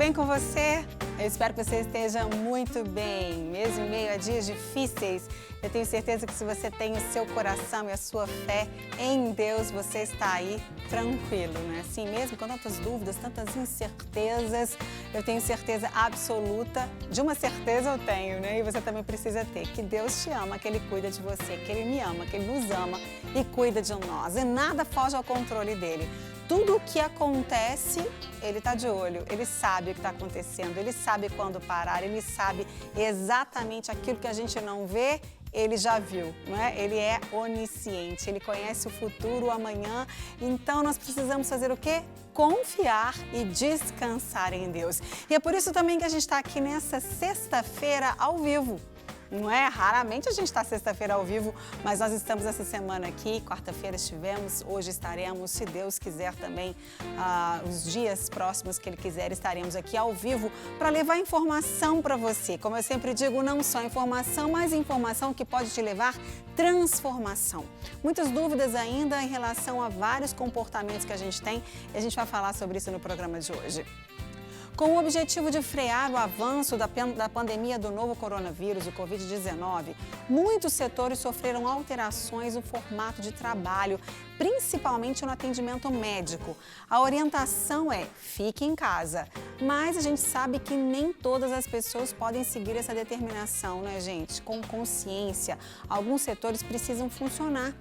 bem com você? Eu espero que você esteja muito bem, mesmo em meio a dias difíceis. Eu tenho certeza que se você tem o seu coração e a sua fé em Deus, você está aí tranquilo, não é assim mesmo? Com tantas dúvidas, tantas incertezas, eu tenho certeza absoluta, de uma certeza eu tenho, né? E você também precisa ter, que Deus te ama, que Ele cuida de você, que Ele me ama, que Ele nos ama e cuida de nós. E nada foge ao controle dEle. Tudo o que acontece, Ele está de olho, Ele sabe o que está acontecendo, Ele sabe quando parar, Ele sabe exatamente aquilo que a gente não vê, Ele já viu, não é? Ele é onisciente, Ele conhece o futuro, o amanhã, então nós precisamos fazer o quê? Confiar e descansar em Deus. E é por isso também que a gente está aqui nessa sexta-feira ao vivo. Não é? Raramente a gente está sexta-feira ao vivo, mas nós estamos essa semana aqui, quarta-feira estivemos, hoje estaremos, se Deus quiser também, os dias próximos que Ele quiser, estaremos aqui ao vivo para levar informação para você. Como eu sempre digo, não só informação, mas informação que pode te levar transformação. Muitas dúvidas ainda em relação a vários comportamentos que a gente tem e a gente vai falar sobre isso no programa de hoje. Com o objetivo de frear o avanço da pandemia do novo coronavírus, o Covid-19, muitos setores sofreram alterações no formato de trabalho, principalmente no atendimento médico. A orientação é: fique em casa. Mas a gente sabe que nem todas as pessoas podem seguir essa determinação, né, gente? Com consciência, alguns setores precisam funcionar.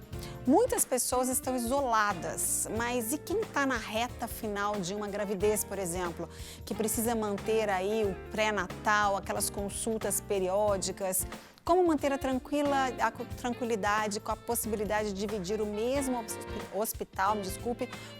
Muitas pessoas estão isoladas, mas e quem está na reta final de uma gravidez, por exemplo, que precisa manter aí o pré-natal, aquelas consultas periódicas? Como manter a tranquilidade com a possibilidade de dividir o mesmo hospital,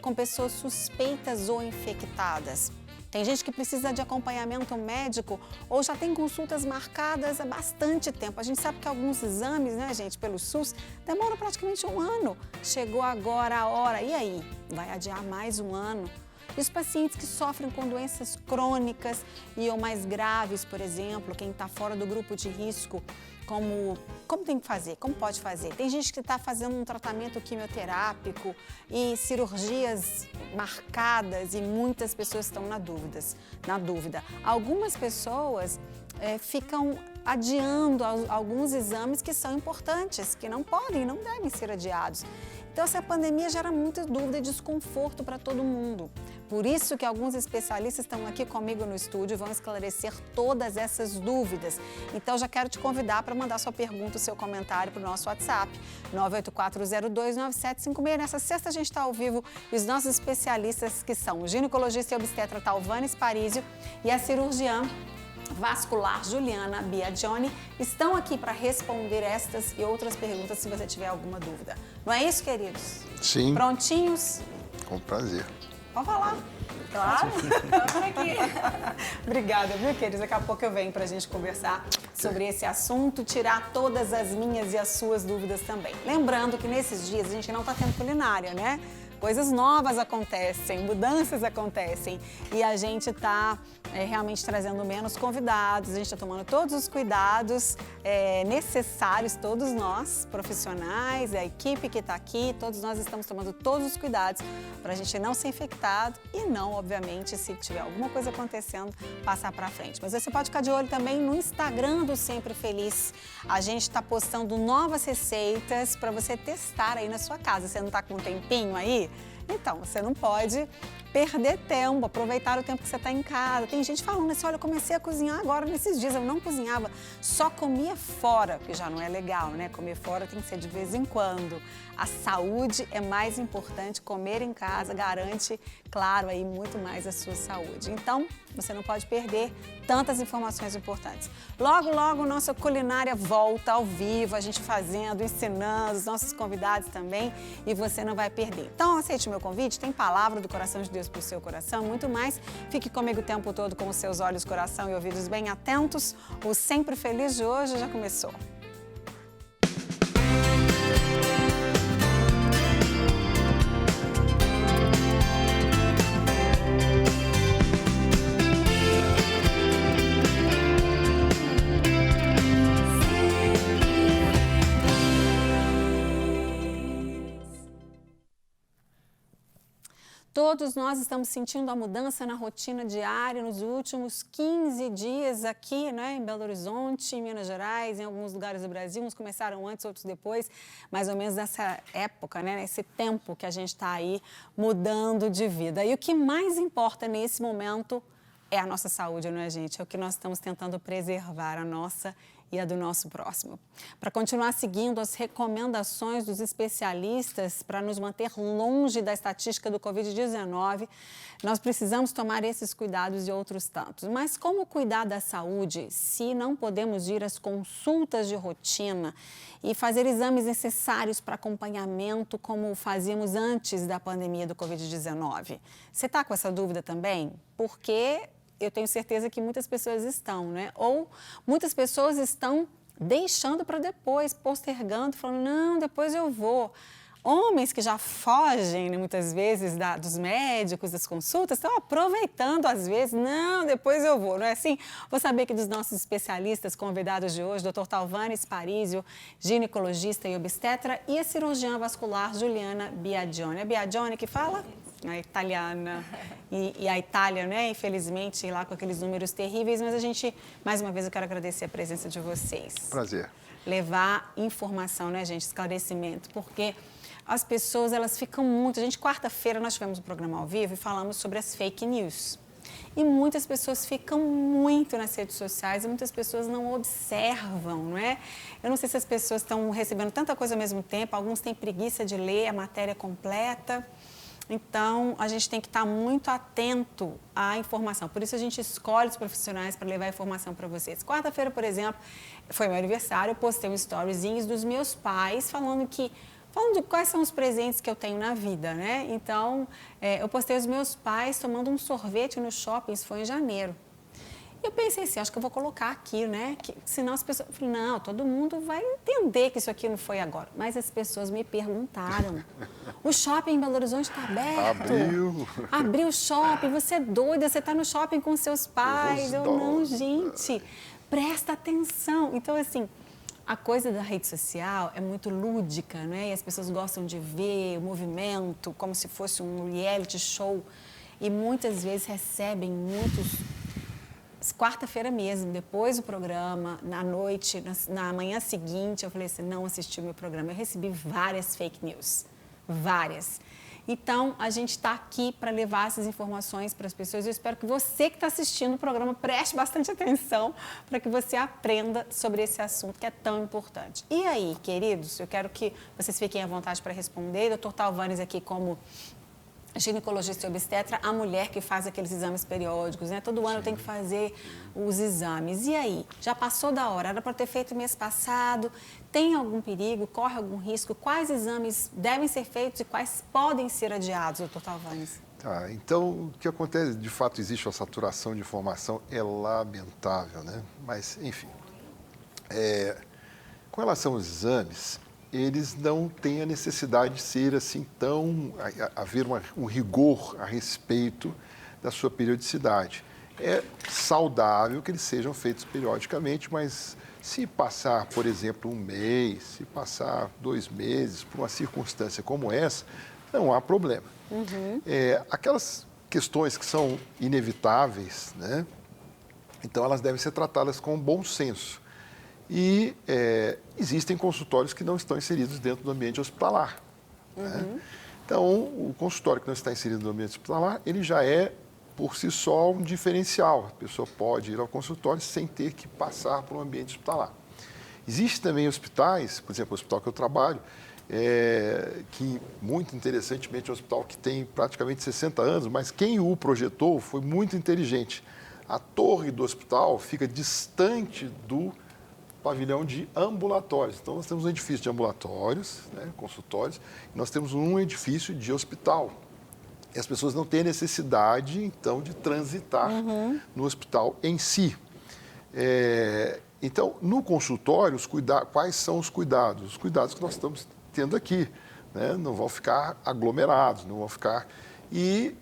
com pessoas suspeitas ou infectadas? Tem gente que precisa de acompanhamento médico ou já tem consultas marcadas há bastante tempo. A gente sabe que alguns exames, né, gente, pelo SUS, demoram praticamente um ano. Chegou agora a hora. E aí? Vai adiar mais um ano? E os pacientes que sofrem com doenças crônicas e ou mais graves, por exemplo, quem está fora do grupo de risco, como tem que fazer? Como pode fazer? Tem gente que está fazendo um tratamento quimioterápico e cirurgias marcadas e muitas pessoas estão na dúvida. Algumas pessoas ficam adiando alguns exames que são importantes, que não podem, não devem ser adiados. Então, essa pandemia gera muita dúvida e desconforto para todo mundo. Por isso que alguns especialistas estão aqui comigo no estúdio e vão esclarecer todas essas dúvidas. Então, já quero te convidar para mandar sua pergunta, o seu comentário para o nosso WhatsApp, 984029756. Nessa sexta a gente está ao vivo e os nossos especialistas, que são o ginecologista e obstetra Talvanes Parísio e a cirurgiã vascular Juliana Biagioni, estão aqui para responder estas e outras perguntas se você tiver alguma dúvida. Não é isso, queridos? Sim. Prontinhos? Com prazer. Pode falar. Claro. Estamos aqui. Obrigada, viu, queridos? Daqui a pouco eu venho para a gente conversar sobre esse assunto, tirar todas as minhas e as suas dúvidas também. Lembrando que nesses dias a gente não está tendo culinária, né? Coisas novas acontecem, mudanças acontecem e a gente está realmente trazendo menos convidados, a gente está tomando todos os cuidados necessários, todos nós, profissionais, a equipe que está aqui, todos nós estamos tomando todos os cuidados para a gente não ser infectado e não, obviamente, se tiver alguma coisa acontecendo, passar para frente. Mas você pode ficar de olho também no Instagram do Sempre Feliz. A gente está postando novas receitas para você testar aí na sua casa. Você não está com um tempinho aí? Então, você não pode perder tempo, aproveitar o tempo que você está em casa. Tem gente falando assim: olha, eu comecei a cozinhar agora nesses dias, eu não cozinhava, só comia fora, que já não é legal, né? Comer fora tem que ser de vez em quando. A saúde é mais importante, comer em casa garante, claro, aí muito mais a sua saúde. Então, você não pode perder tantas informações importantes. Logo, logo, nossa culinária volta ao vivo, a gente fazendo, ensinando, os nossos convidados também, e você não vai perder. Então, aceite o meu convite, tem palavra do coração de Deus para o seu coração, muito mais. Fique comigo o tempo todo com os seus olhos, coração e ouvidos bem atentos. O Sempre Feliz de hoje já começou. Todos nós estamos sentindo a mudança na rotina diária nos últimos 15 dias aqui, né, em Belo Horizonte, em Minas Gerais, em alguns lugares do Brasil. Uns começaram antes, outros depois, mais ou menos nessa época, né, nesse tempo que a gente está aí mudando de vida. E o que mais importa nesse momento é a nossa saúde, não é, gente? É o que nós estamos tentando preservar, a nossa e a do nosso próximo. Para continuar seguindo as recomendações dos especialistas para nos manter longe da estatística do Covid-19, nós precisamos tomar esses cuidados e outros tantos. Mas como cuidar da saúde se não podemos ir às consultas de rotina e fazer exames necessários para acompanhamento como fazíamos antes da pandemia do Covid-19? Você está com essa dúvida também? Porque eu tenho certeza que muitas pessoas estão, né? Ou muitas pessoas estão deixando para depois, postergando, falando, não, depois eu vou. Homens que já fogem, né, muitas vezes, dos médicos, das consultas, estão aproveitando às vezes, não, depois eu vou, não é assim? Vou saber que dos nossos especialistas convidados de hoje, Dr. Talvanes Parísio, ginecologista e obstetra, e a cirurgiã vascular Juliana Biagione. É Biagione que fala? A italiana. E a Itália, né, infelizmente, lá com aqueles números terríveis, mas a gente, mais uma vez, eu quero agradecer a presença de vocês. Prazer. Levar informação, né, gente, esclarecimento, porque as pessoas, elas ficam muito... Quarta-feira, nós tivemos um programa ao vivo e falamos sobre as fake news. E muitas pessoas ficam muito nas redes sociais e muitas pessoas não observam, não é? Eu não sei se as pessoas estão recebendo tanta coisa ao mesmo tempo, alguns têm preguiça de ler a matéria completa. Então, a gente tem que estar muito atento à informação. Por isso, a gente escolhe os profissionais para levar a informação para vocês. Quarta-feira, por exemplo, foi meu aniversário, eu postei um storyzinho dos meus pais falando de quais são os presentes que eu tenho na vida, né? Então, eu postei os meus pais tomando um sorvete no shopping, isso foi em janeiro. E eu pensei assim, acho que eu vou colocar aqui, né? Senão as pessoas... Eu falei, não, todo mundo vai entender que isso aqui não foi agora. Mas as pessoas me perguntaram. O shopping em Belo Horizonte está aberto. Abriu o shopping, você é doida, você está no shopping com seus pais. Eu não, gente, presta atenção. Então, assim, a coisa da rede social é muito lúdica, né? E as pessoas gostam de ver o movimento como se fosse um reality show. E muitas vezes recebem muitos... Quarta-feira mesmo, depois do programa, na noite, na manhã seguinte, eu falei assim, não assisti o meu programa. Eu recebi várias fake news, várias. Então, a gente está aqui para levar essas informações para as pessoas. Eu espero que você que está assistindo o programa preste bastante atenção para que você aprenda sobre esse assunto que é tão importante. E aí, queridos, eu quero que vocês fiquem à vontade para responder. Dr. Talvanes aqui como ginecologista e obstetra, a mulher que faz aqueles exames periódicos, né? Todo ano tem que fazer os exames. E aí? Já passou da hora? Era para ter feito mês passado? Tem algum perigo? Corre algum risco? Quais exames devem ser feitos e quais podem ser adiados, doutor Talvanes? Tá, então, o que acontece, de fato, existe uma saturação de informação, é lamentável, né? Mas, enfim, com relação aos exames, eles não têm a necessidade de ser assim tão... haver um rigor a respeito da sua periodicidade. É saudável que eles sejam feitos periodicamente, mas se passar, por exemplo, um mês, se passar 2 meses, por uma circunstância como essa, não há problema. Aquelas questões que são inevitáveis, né? Então elas devem ser tratadas com bom senso. E existem consultórios que não estão inseridos dentro do ambiente hospitalar. Né? Então, o consultório que não está inserido no ambiente hospitalar, ele já é, por si só, um diferencial. A pessoa pode ir ao consultório sem ter que passar por um ambiente hospitalar. Existem também hospitais, por exemplo, o hospital que eu trabalho, que, muito interessantemente, é um hospital que tem praticamente 60 anos, mas quem o projetou foi muito inteligente. A torre do hospital fica distante do pavilhão de ambulatórios. Então, nós temos um edifício de ambulatórios, né, consultórios, e nós temos um edifício de hospital. E as pessoas não têm necessidade, então, de transitar no hospital em si. Então, no consultório, quais são os cuidados? Os cuidados que nós estamos tendo aqui, né? Não vão ficar aglomerados, não vão ficar... E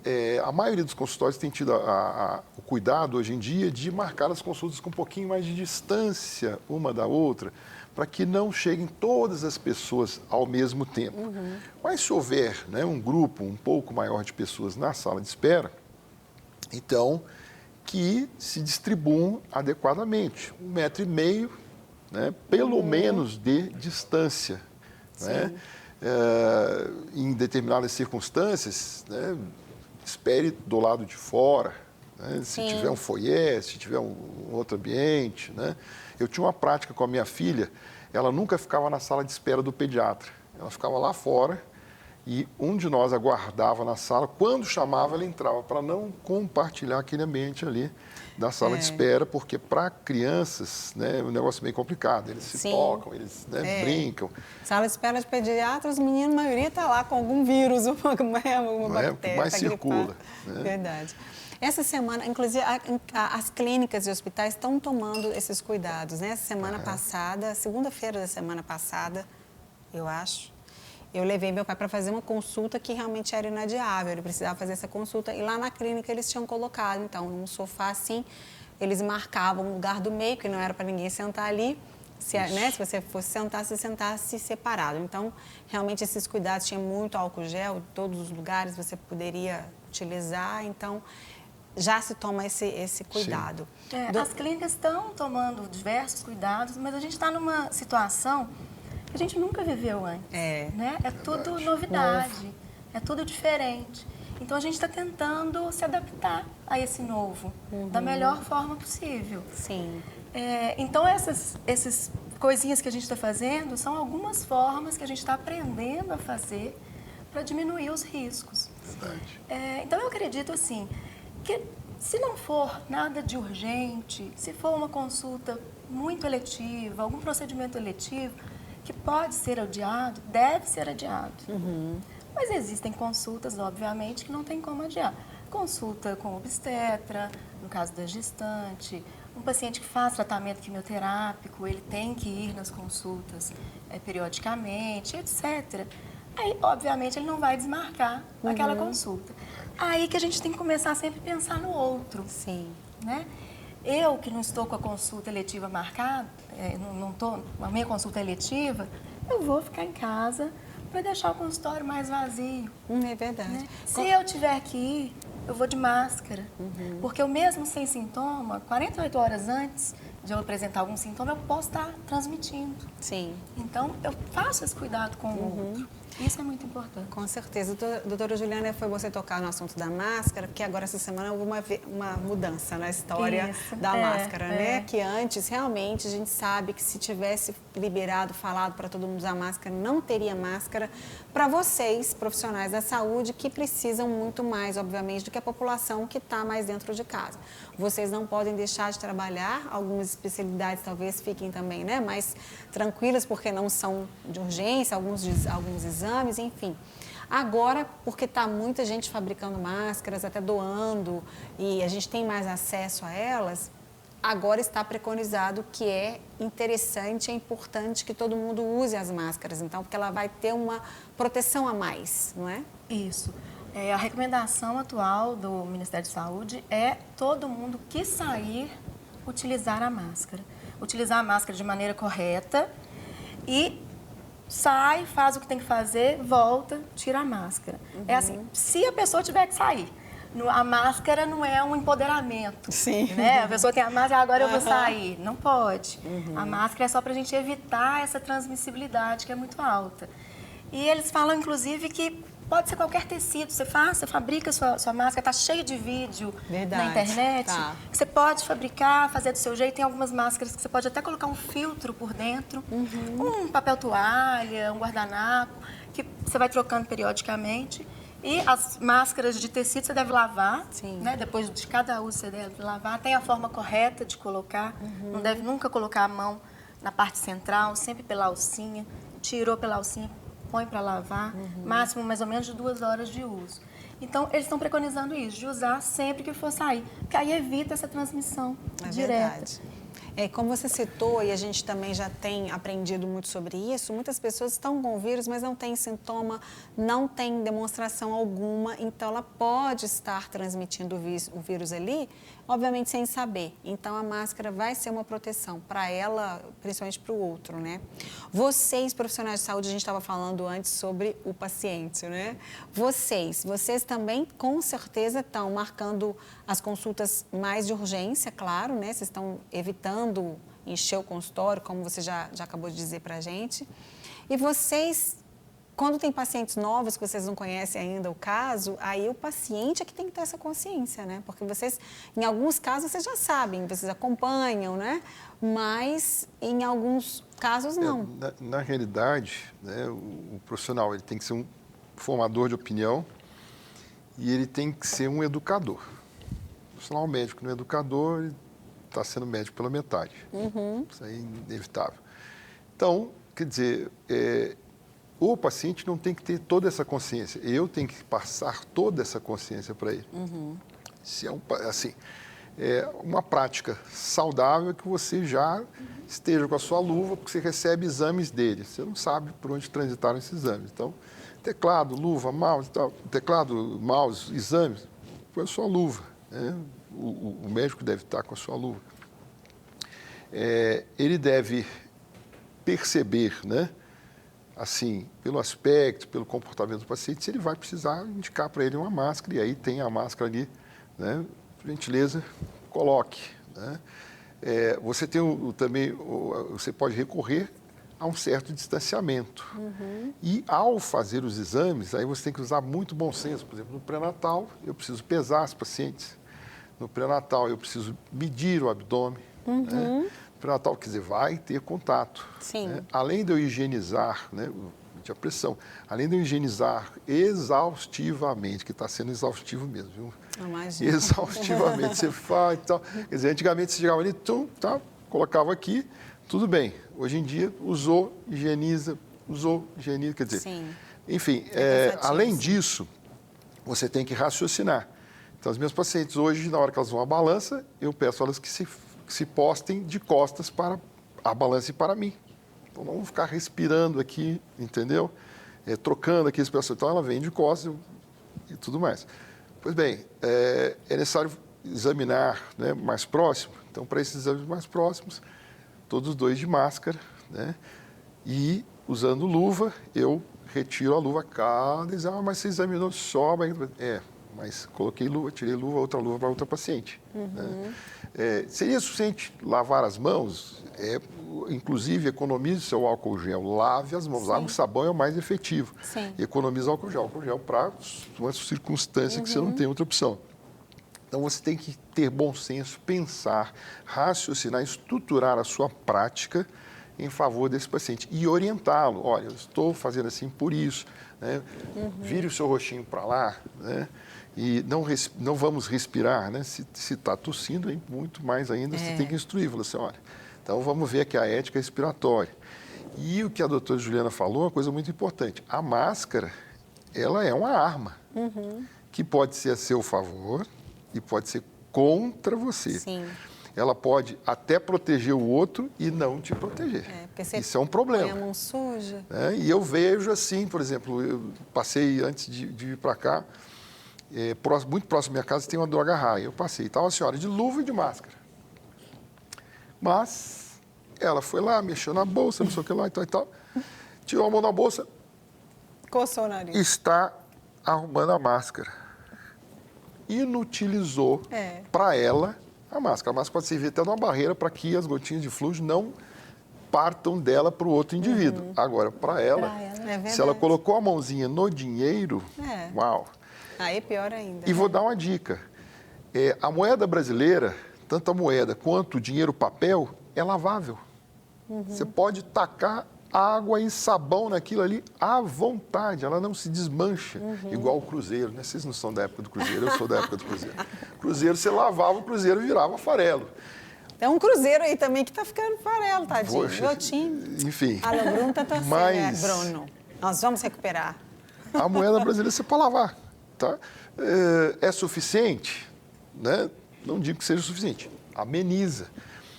a maioria dos consultórios tem tido o cuidado, hoje em dia, de marcar as consultas com um pouquinho mais de distância uma da outra, para que não cheguem todas as pessoas ao mesmo tempo. Mas se houver, né, um grupo um pouco maior de pessoas na sala de espera, então que se distribuam adequadamente, 1,5 metro, né, pelo menos de distância. Né? Em determinadas circunstâncias, né, espere do lado de fora, né? Se tiver um foyer, se tiver um outro ambiente. Né? Eu tinha uma prática com a minha filha, ela nunca ficava na sala de espera do pediatra, ela ficava lá fora e um de nós aguardava na sala, quando chamava ela entrava, para não compartilhar aquele ambiente ali da sala de espera, porque para crianças, né, é um negócio bem complicado, eles se tocam, eles, né, brincam. Sala de espera de pediatra, os meninos, a maioria está lá com algum vírus, alguma bactéria. Que mais circula. Né? Verdade. Essa semana, inclusive, as clínicas e hospitais estão tomando esses cuidados, né? Essa semana passada, segunda-feira da semana passada, eu acho, eu levei meu pai para fazer uma consulta que realmente era inadiável, ele precisava fazer essa consulta e lá na clínica eles tinham colocado, então, num sofá assim, eles marcavam um lugar do meio, que não era para ninguém sentar ali, né, se você fosse sentar, se sentasse separado. Então, realmente esses cuidados, tinha muito álcool gel, em todos os lugares você poderia utilizar, então já se toma esse cuidado. As clínicas estão tomando diversos cuidados, mas a gente está numa situação que a gente nunca viveu antes. Né? É tudo novidade, é tudo diferente. Então, a gente está tentando se adaptar a esse novo, da melhor forma possível. Sim. Então, essas coisinhas que a gente está fazendo são algumas formas que a gente está aprendendo a fazer para diminuir os riscos. Verdade. Então, eu acredito assim, que se não for nada de urgente, se for uma consulta muito eletiva, algum procedimento eletivo, que pode ser adiado, deve ser adiado. Mas existem consultas, obviamente, que não tem como adiar. Consulta com obstetra, no caso da gestante, um paciente que faz tratamento quimioterápico, ele tem que ir nas consultas periodicamente, etc. Aí, obviamente, ele não vai desmarcar aquela consulta. Aí que a gente tem que começar sempre a pensar no outro. Sim. Né? Eu, que não estou com a consulta eletiva marcada, não estou, a minha consulta eletiva, eu vou ficar em casa para deixar o consultório mais vazio. É verdade. Né? Se eu tiver que ir, eu vou de máscara. Porque eu mesmo sem sintoma, 48 horas antes de eu apresentar algum sintoma, eu posso estar transmitindo. Sim. Então, eu faço esse cuidado com o outro. Isso é muito importante. Com certeza. Doutora Juliana, foi você tocar no assunto da máscara, porque agora essa semana houve uma mudança na história da máscara, né? Que antes, realmente, a gente sabe que se tivesse liberado, falado para todo mundo usar máscara, não teria máscara para vocês, profissionais da saúde, que precisam muito mais, obviamente, do que a população que está mais dentro de casa. Vocês não podem deixar de trabalhar, algumas especialidades talvez fiquem também, né, mais tranquilas, porque não são de urgência, alguns exames, enfim. Agora, porque está muita gente fabricando máscaras, até doando, e a gente tem mais acesso a elas, agora está preconizado que é interessante, é importante que todo mundo use as máscaras, então, porque ela vai ter uma proteção a mais, não é? Isso. A recomendação atual do Ministério da Saúde é todo mundo que sair utilizar a máscara. Utilizar a máscara de maneira correta e sai, faz o que tem que fazer, volta, tira a máscara. É assim, se a pessoa tiver que sair. A máscara não é um empoderamento. Sim. Né? A pessoa tem a máscara, agora eu vou sair. Não pode. A máscara é só para a gente evitar essa transmissibilidade que é muito alta. E eles falam, inclusive, que pode ser qualquer tecido. Você fabrica sua máscara, está cheio de vídeo na internet. Tá. Você pode fabricar, fazer do seu jeito. Tem algumas máscaras que você pode até colocar um filtro por dentro, um papel toalha, um guardanapo, que você vai trocando periodicamente. E as máscaras de tecido você deve lavar, né? Depois de cada uso você deve lavar. Tem a forma correta de colocar, não deve nunca colocar a mão na parte central, sempre pela alcinha. Tirou pela alcinha, põe para lavar, máximo mais ou menos de 2 horas de uso. Então, eles estão preconizando isso, de usar sempre que for sair, porque aí evita essa transmissão direta. Verdade. Como você citou, e a gente também já tem aprendido muito sobre isso, muitas pessoas estão com o vírus, mas não tem sintoma, não tem demonstração alguma, então ela pode estar transmitindo o vírus ali, obviamente sem saber. Então a máscara vai ser uma proteção para ela, principalmente para o outro, né? Vocês, profissionais de saúde, a gente estava falando antes sobre o paciente, né? Vocês também com certeza estão marcando as consultas mais de urgência, claro, né? Vocês estão evitando encher o consultório, como você já acabou de dizer para a gente. E vocês, quando tem pacientes novos que vocês não conhecem ainda o caso, aí o paciente é que tem que ter essa consciência, né? Porque vocês, em alguns casos, vocês já sabem, vocês acompanham, né? Mas em alguns casos, não. Na realidade, né, o profissional ele tem que ser um formador de opinião e ele tem que ser um educador. O profissional médico não é educador, ele está sendo médico pela metade. Isso aí é inevitável. Então, quer dizer, o paciente não tem que ter toda essa consciência. Eu tenho que passar toda essa consciência para ele. Se é uma prática saudável que você já esteja com a sua luva, porque você recebe exames dele. Você não sabe por onde transitaram esses exames. Então, teclado, luva, mouse, teclado, mouse, exames, foi a sua luva, né? O médico deve estar com a sua luva. Ele deve perceber, né, assim, pelo aspecto, pelo comportamento do paciente, se ele vai precisar indicar para ele uma máscara, e aí tem a máscara ali, né, por gentileza, coloque. Né? Você tem também, você pode recorrer a um certo distanciamento. E ao fazer os exames, aí você tem que usar muito bom senso. Por exemplo, no pré-natal, eu preciso pesar as pacientes. No pré-natal, eu preciso medir o abdômen. Né? No pré-natal, quer dizer, vai ter contato. Né? Além de eu higienizar, né, a pressão, além de eu higienizar exaustivamente, que está sendo exaustivo mesmo, viu? Imagina. Exaustivamente, você faz e tal. Quer dizer, antigamente você chegava ali, colocava aqui, tudo bem. Hoje em dia, usou, higieniza, quer dizer... Enfim, além disso, você tem que raciocinar. Então, as minhas pacientes hoje, na hora que elas vão à balança, eu peço a elas que se postem de costas para a balança e para mim. Então, não vão ficar respirando aqui, entendeu? Trocando aqui esse pessoal. Então, ela vem de costas e tudo mais. Pois bem, é necessário examinar, né, mais próximo. Então, para esses exames mais próximos, todos os dois de máscara, né? E, usando luva, eu retiro a luva cada exame. Mas você examinou só... mas coloquei luva, tirei luva, outra luva para outra paciente. Né? Seria suficiente lavar as mãos? Inclusive, economize o seu álcool gel, lave as mãos. Água e sabão é o mais efetivo. Economize álcool gel para uma circunstância que você não tem outra opção. Então, você tem que ter bom senso, pensar, raciocinar, estruturar a sua prática em favor desse paciente e orientá-lo. Olha, eu estou fazendo assim por isso. Né? Vire o seu rostinho para lá, né? E não vamos respirar, né? Se está tossindo, aí, muito mais ainda, você tem que instruir. Fala assim, olha, então vamos ver aqui a ética respiratória. E o que a doutora Juliana falou é uma coisa muito importante. A máscara, ela é uma arma que pode ser a seu favor e pode ser contra você. Ela pode até proteger o outro e não te proteger. Isso é um problema. Põe a mão suja. E eu vejo assim, por exemplo, eu passei antes de vir para cá, muito próximo da minha casa tem uma droga raia. Eu passei, estava a senhora de luva e de máscara. Mas ela foi lá, mexeu na bolsa, não sei o que lá e tal e tal. Tirou a mão da bolsa. Coçou o nariz. Está arrumando a máscara. Inutilizou para ela a máscara. A máscara pode servir até uma barreira para que as gotinhas de fluxo não partam dela para o outro indivíduo. Agora, para ela, se ela colocou a mãozinha no dinheiro, uau. Aí pior ainda. E vou dar uma dica. A moeda brasileira, tanto a moeda quanto o dinheiro papel, é lavável. Você pode tacar água e sabão naquilo ali à vontade, ela não se desmancha, igual o cruzeiro, né? Vocês não são da época do cruzeiro, eu sou da época do cruzeiro. Cruzeiro, você lavava o cruzeiro, virava farelo. Tem um cruzeiro aí também que tá ficando farelo, tadinho. Poxa, meu time. Enfim. Alô, Bruno tá torcendo, mas... Bruno. Nós vamos recuperar. A moeda brasileira você pode lavar, tá? É suficiente, né? Não digo que seja suficiente. Ameniza.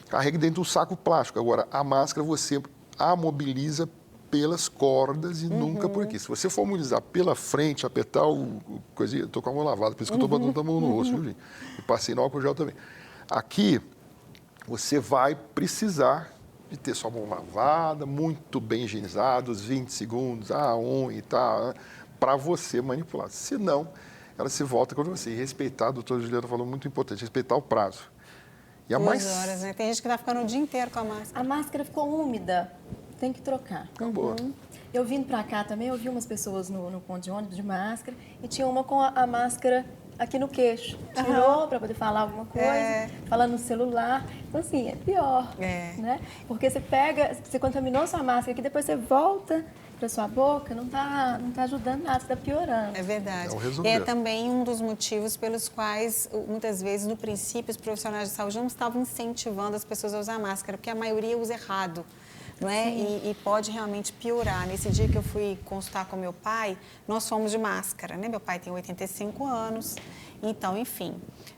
carregue dentro de um saco plástico. Agora, a máscara você a mobiliza pelas cordas e nunca por aqui. Se você for mobilizar pela frente, apertar coisinha, eu estou com a mão lavada, por isso que eu estou botando a mão no rosto, viu, gente? E passei no álcool gel também. Aqui, você vai precisar de ter sua mão lavada, muito bem higienizada, os 20 segundos, e tal, para você manipular. Senão, ela se volta contra você. E respeitar, a doutora Juliana falou muito importante, respeitar o prazo. E 2 horas, né? Tem gente que está ficando o dia inteiro com a máscara. A máscara ficou úmida, tem que trocar. Boa. Eu vindo para cá também, eu vi umas pessoas no ponto de ônibus de máscara e tinha uma com a máscara aqui no queixo. Tirou para poder falar alguma coisa, falando no celular. Então, assim, é pior, né? Porque você pega, você contaminou sua máscara aqui, depois você volta para sua boca, não tá ajudando nada, está piorando. É verdade. É É também um dos motivos pelos quais, muitas vezes, no princípio, os profissionais de saúde não estavam incentivando as pessoas a usar máscara, porque a maioria usa errado. Não é? E pode realmente piorar. Nesse dia que eu fui consultar com meu pai, nós fomos de máscara, né? Meu pai tem 85 anos, então, enfim,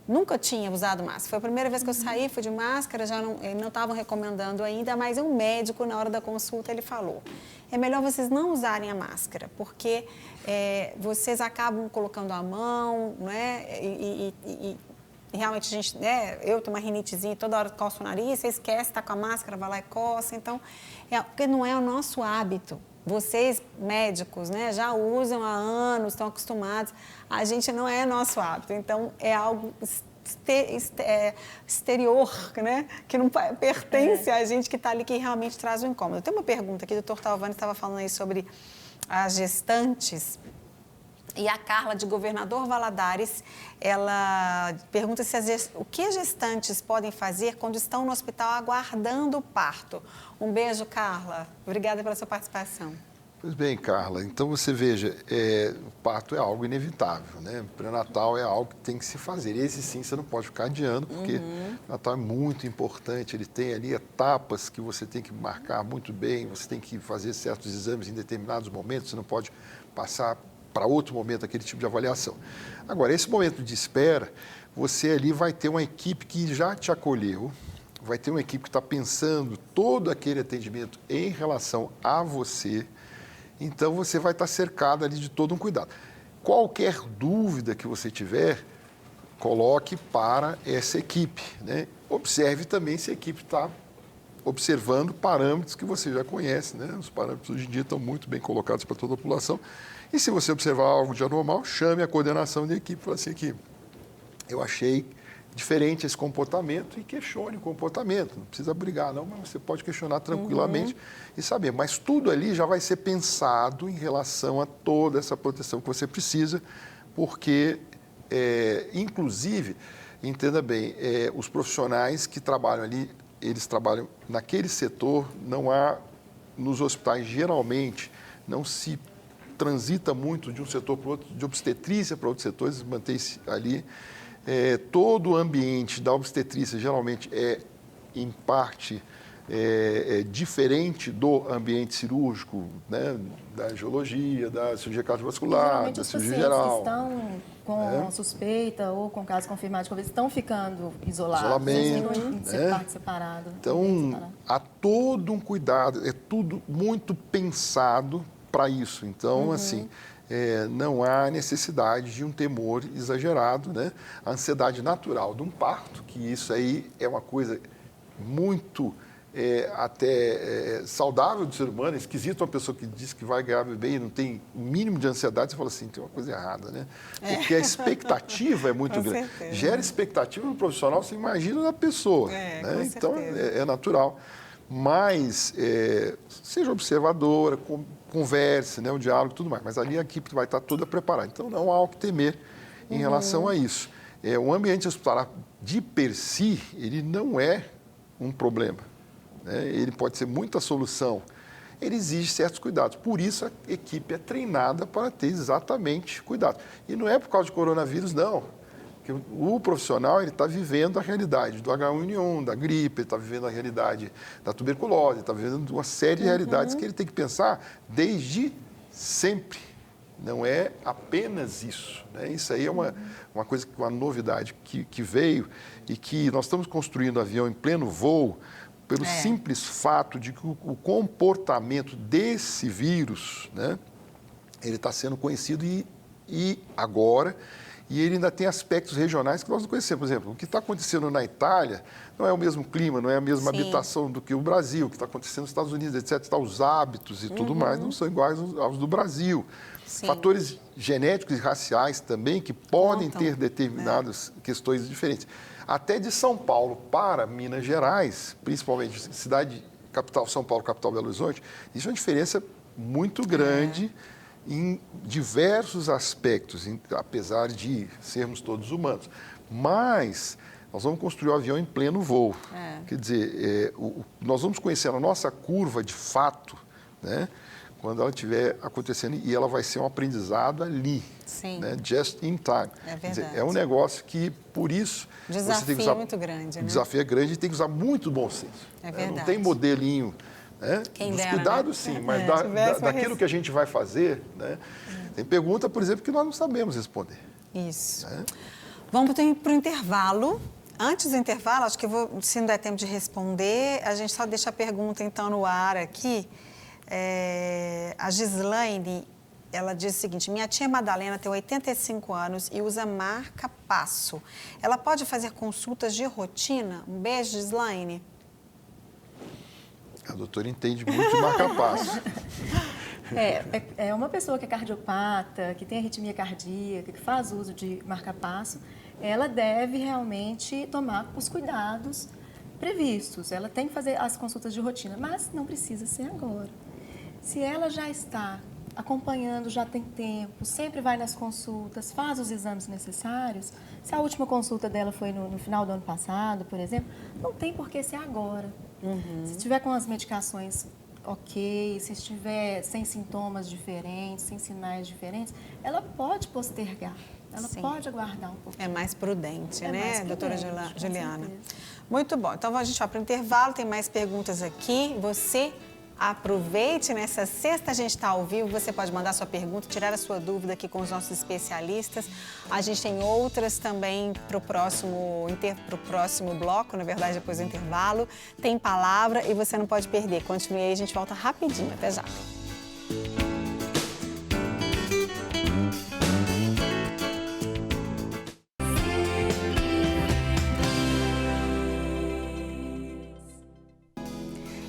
nunca tinha usado máscara. Foi a primeira vez que eu saí, fui de máscara, já não estavam recomendando ainda, mas um médico, na hora da consulta, ele falou: é melhor vocês não usarem a máscara, porque vocês acabam colocando a mão, não é? E realmente, a gente, né, eu tenho uma rinitezinha, toda hora coço o nariz, você esquece, está com a máscara, vai lá e coça. Então, porque não é o nosso hábito. Vocês, médicos, né, já usam há anos, estão acostumados. A gente não é nosso hábito. Então, é algo exterior, né, que não pertence a gente, que está ali, que realmente traz o incômodo. Tem uma pergunta aqui, o doutor Talvani estava falando aí sobre as gestantes. E a Carla, de Governador Valadares, ela pergunta o que as gestantes podem fazer quando estão no hospital aguardando o parto. Um beijo, Carla. Obrigada pela sua participação. Pois bem, Carla, então você veja, o parto é algo inevitável, né? Pré-natal é algo que tem que se fazer. Esse sim você não pode ficar adiando, porque o Natal é muito importante, ele tem ali etapas que você tem que marcar muito bem, você tem que fazer certos exames em determinados momentos, você não pode passar para outro momento aquele tipo de avaliação. Agora, esse momento de espera, você ali vai ter uma equipe que já te acolheu, vai ter uma equipe que está pensando todo aquele atendimento em relação a você, então você vai estar cercado ali de todo um cuidado. Qualquer dúvida que você tiver, coloque para essa equipe, né? Observe também se a equipe está observando parâmetros que você já conhece, né? Os parâmetros hoje em dia estão muito bem colocados para toda a população. E se você observar algo de anormal, chame a coordenação da equipe e fale assim, aqui, eu achei diferente esse comportamento e questione o comportamento. Não precisa brigar, não, mas você pode questionar tranquilamente e saber. Mas tudo ali já vai ser pensado em relação a toda essa proteção que você precisa, porque, inclusive, entenda bem, os profissionais que trabalham ali, eles trabalham naquele setor, não há, nos hospitais, geralmente, não se transita muito de um setor para o outro, de obstetrícia para outros setores, mantém-se ali. Todo o ambiente da obstetrícia geralmente em parte, diferente do ambiente cirúrgico, né? Da angiologia, da cirurgia cardiovascular, da cirurgia geral. Que estão com suspeita ou com caso confirmado de Covid estão ficando isolados. Isolamento, né? Separado. Então, há todo um cuidado, é tudo muito pensado para isso. Então, assim, não há necessidade de um temor exagerado, né? A ansiedade natural de um parto, que isso aí é uma coisa muito até saudável do ser humano, é esquisito uma pessoa que diz que vai ganhar bebê e não tem o mínimo de ansiedade, você fala assim, tem uma coisa errada, né? Porque a expectativa é muito grande. Certeza. Gera expectativa no profissional, você imagina na pessoa. Né? Então, é natural. Mas seja observadora, converse, né, o diálogo e tudo mais. Mas ali a equipe vai estar toda preparada. Então, não há o que temer em relação a isso. O ambiente hospitalar, de per si, ele não é um problema. Né? Ele pode ser muita solução. Ele exige certos cuidados. Por isso, a equipe é treinada para ter exatamente cuidado. E não é por causa de coronavírus, não. Porque o profissional está vivendo a realidade do H1N1, da gripe, ele está vivendo a realidade da tuberculose, está vivendo uma série de realidades que ele tem que pensar desde sempre. não é apenas isso, né? Isso aí é uma coisa, uma novidade que veio e que nós estamos construindo avião em pleno voo pelo simples fato de que o comportamento desse vírus, né, ele está sendo conhecido e agora, e ele ainda tem aspectos regionais que nós não conhecemos. Por exemplo, o que está acontecendo na Itália não é o mesmo clima, não é a mesma habitação do que o Brasil. O que está acontecendo nos Estados Unidos, etc., os hábitos e tudo mais não são iguais aos do Brasil. Sim. Fatores genéticos e raciais também que podem ter determinadas questões diferentes. Até de São Paulo para Minas Gerais, principalmente cidade capital, São Paulo, capital Belo Horizonte, existe uma diferença muito grande em diversos aspectos, apesar de sermos todos humanos. Mas nós vamos construir o avião em pleno voo. Quer dizer, nós vamos conhecer a nossa curva de fato, né, quando ela estiver acontecendo, e ela vai ser um aprendizado ali, né, just in time. É verdade. Quer dizer, é um negócio que, por isso... Desafio você tem que usar, muito grande, né? O desafio é grande e tem que usar muito bom senso. É verdade. Não tem modelinho, né? Quem Dos dera, cuidados, né? sim, mas daquilo que a gente vai fazer, né? Tem pergunta, por exemplo, que nós não sabemos responder. Isso. Né? Vamos para o intervalo. Antes do intervalo, acho que se não der tempo de responder, a gente só deixa a pergunta, então, no ar aqui. A Gislaine, ela diz o seguinte: minha tia Madalena tem 85 anos e usa marca-passo. Ela pode fazer consultas de rotina? Um beijo, Gislaine. A doutora entende muito de marca-passo. É uma pessoa que é cardiopata, que tem arritmia cardíaca, que faz uso de marca-passo, ela deve realmente tomar os cuidados previstos. Ela tem que fazer as consultas de rotina, mas não precisa ser agora. Se ela já está acompanhando, já tem tempo, sempre vai nas consultas, faz os exames necessários, se a última consulta dela foi no final do ano passado, por exemplo, não tem por que ser agora. Se estiver com as medicações ok, se estiver sem sintomas diferentes, sem sinais diferentes, ela pode postergar, ela pode aguardar um pouquinho. É mais prudente, né, mais doutora prudente, com Juliana? certeza. Muito bom. Então, a gente vai para o intervalo, tem mais perguntas aqui. Você aproveite, nessa sexta a gente está ao vivo, você pode mandar sua pergunta, tirar a sua dúvida aqui com os nossos especialistas. A gente tem outras também para o próximo bloco, na verdade, depois do intervalo. Tem palavra e você não pode perder. Continue aí, a gente volta rapidinho. Até já.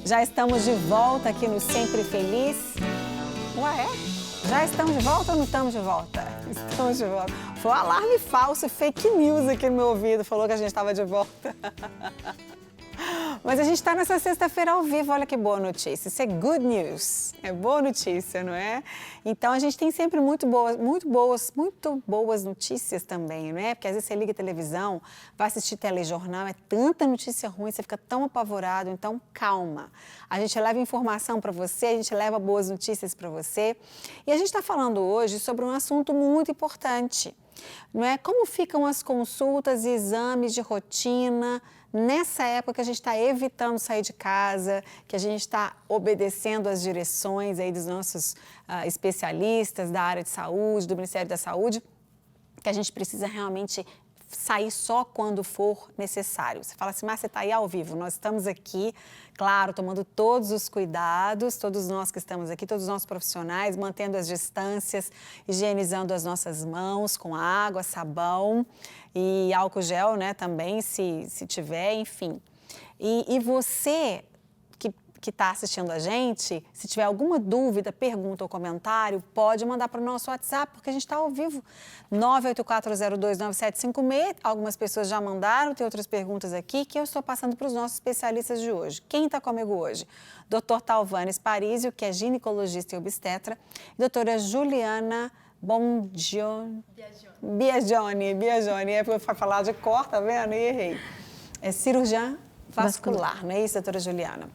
Já estamos de volta aqui no Sempre Feliz. Ué, já estamos de volta ou não estamos de volta? Estamos de volta. Foi um alarme falso, fake news aqui no meu ouvido, falou que a gente estava de volta. Mas a gente está nessa sexta-feira ao vivo, olha que boa notícia. Isso é good news, é boa notícia, não é? Então a gente tem sempre muito boas notícias também, não é? Porque às vezes você liga a televisão, vai assistir telejornal, é tanta notícia ruim, você fica tão apavorado, então calma. A gente leva informação para você, a gente leva boas notícias para você. E a gente está falando hoje sobre um assunto muito importante, não é? Como ficam as consultas e exames de rotina nessa época que a gente está evitando sair de casa, que a gente está obedecendo às direções aí dos nossos especialistas da área de saúde, do Ministério da Saúde, que a gente precisa realmente sair só quando for necessário. Você fala assim, mas você está aí ao vivo, nós estamos aqui, claro, tomando todos os cuidados, todos nós que estamos aqui, todos os nossos profissionais, mantendo as distâncias, higienizando as nossas mãos com água, sabão e álcool gel, né, também, se tiver, enfim. E você que está assistindo a gente, se tiver alguma dúvida, pergunta ou comentário, pode mandar para o nosso WhatsApp, porque a gente está ao vivo, 984029756. Algumas pessoas já mandaram, tem outras perguntas aqui que eu estou passando para os nossos especialistas de hoje. Quem está comigo hoje? Dr. Talvanes Parísio, que é ginecologista e obstetra, e doutora Juliana Biagioni, é para falar de cor, tá vendo? E errei. É cirurgiã vascular, não é isso, doutora Juliana?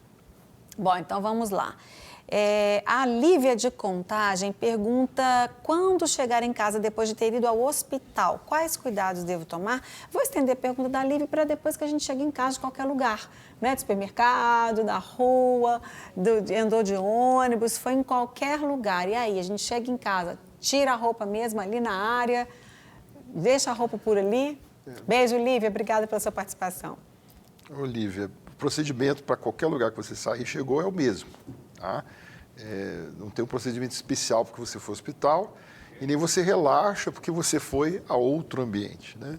Bom, então vamos lá. A Lívia de Contagem pergunta: quando chegar em casa depois de ter ido ao hospital, quais cuidados devo tomar? Vou estender a pergunta da Lívia para depois que a gente chega em casa de qualquer lugar, né? Do supermercado, da rua, andou de ônibus, foi em qualquer lugar. E aí, a gente chega em casa, tira a roupa mesmo ali na área, deixa a roupa por ali. Beijo, Lívia, obrigada pela sua participação. Olívia, o procedimento para qualquer lugar que você sair chegou é o mesmo, tá? Não tem um procedimento especial porque você foi ao hospital e nem você relaxa porque você foi a outro ambiente, né?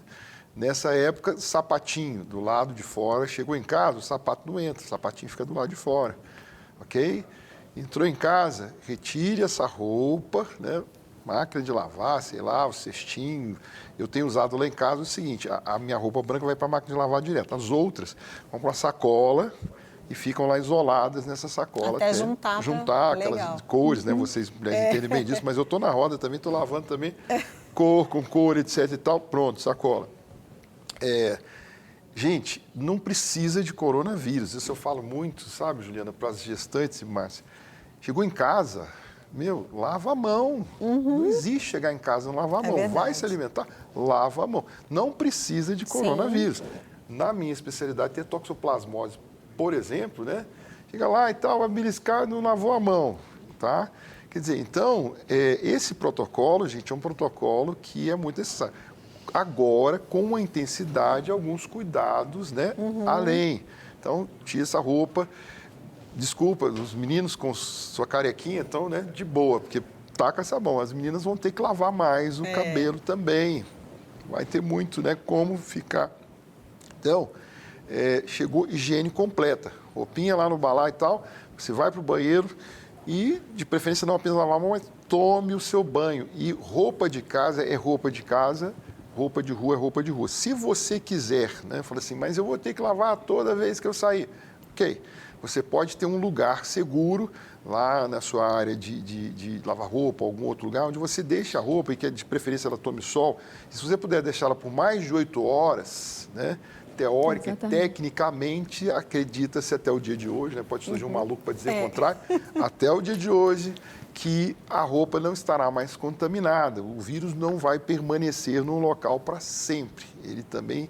Nessa época, sapatinho do lado de fora, chegou em casa, o sapato não entra, o sapatinho fica do lado de fora, ok? Entrou em casa, retire essa roupa, né? Máquina de lavar, sei lá, o cestinho. Eu tenho usado lá em casa o seguinte, a minha roupa branca vai para a máquina de lavar direto. As outras vão para a sacola e ficam lá isoladas nessa sacola. Até juntar aquelas legal. cores, né? Vocês mulheres entendem bem disso, mas eu estou na roda também, estou lavando também cor com cor, etc e tal. Pronto, sacola. Gente, não precisa de coronavírus. Isso eu falo muito, sabe, Juliana, para as gestantes e Márcia. Chegou em casa, lava a mão. Não existe chegar em casa e não lavar a mão. Vai se alimentar, lava a mão. Não precisa de coronavírus. Sim. Na minha especialidade, tem toxoplasmose, por exemplo, né? Chega lá e tal, vai beliscar, não lavou a mão, tá? Quer dizer, então, esse protocolo, gente, é um protocolo que é muito necessário. Agora, com uma intensidade, alguns cuidados, né? Além. Então, tira essa roupa. Desculpa, os meninos com sua carequinha estão, né, de boa, porque taca sabão. As meninas vão ter que lavar mais o cabelo também. Vai ter muito, né, como ficar. Então, chegou higiene completa. Roupinha lá no balai e tal, você vai para o banheiro e, de preferência, não apenas lavar a mão, mas tome o seu banho. E roupa de casa é roupa de casa, roupa de rua é roupa de rua. Se você quiser, né, fala assim, mas eu vou ter que lavar toda vez que eu sair. Ok. Você pode ter um lugar seguro lá na sua área de lavar roupa, algum outro lugar, onde você deixa a roupa e que de preferência ela tome sol. E se você puder deixá-la por mais de 8 horas, né, teórica e tecnicamente, acredita-se até o dia de hoje, né, pode surgir um maluco para dizer o contrário, até o dia de hoje, que a roupa não estará mais contaminada. O vírus não vai permanecer no local para sempre. Ele também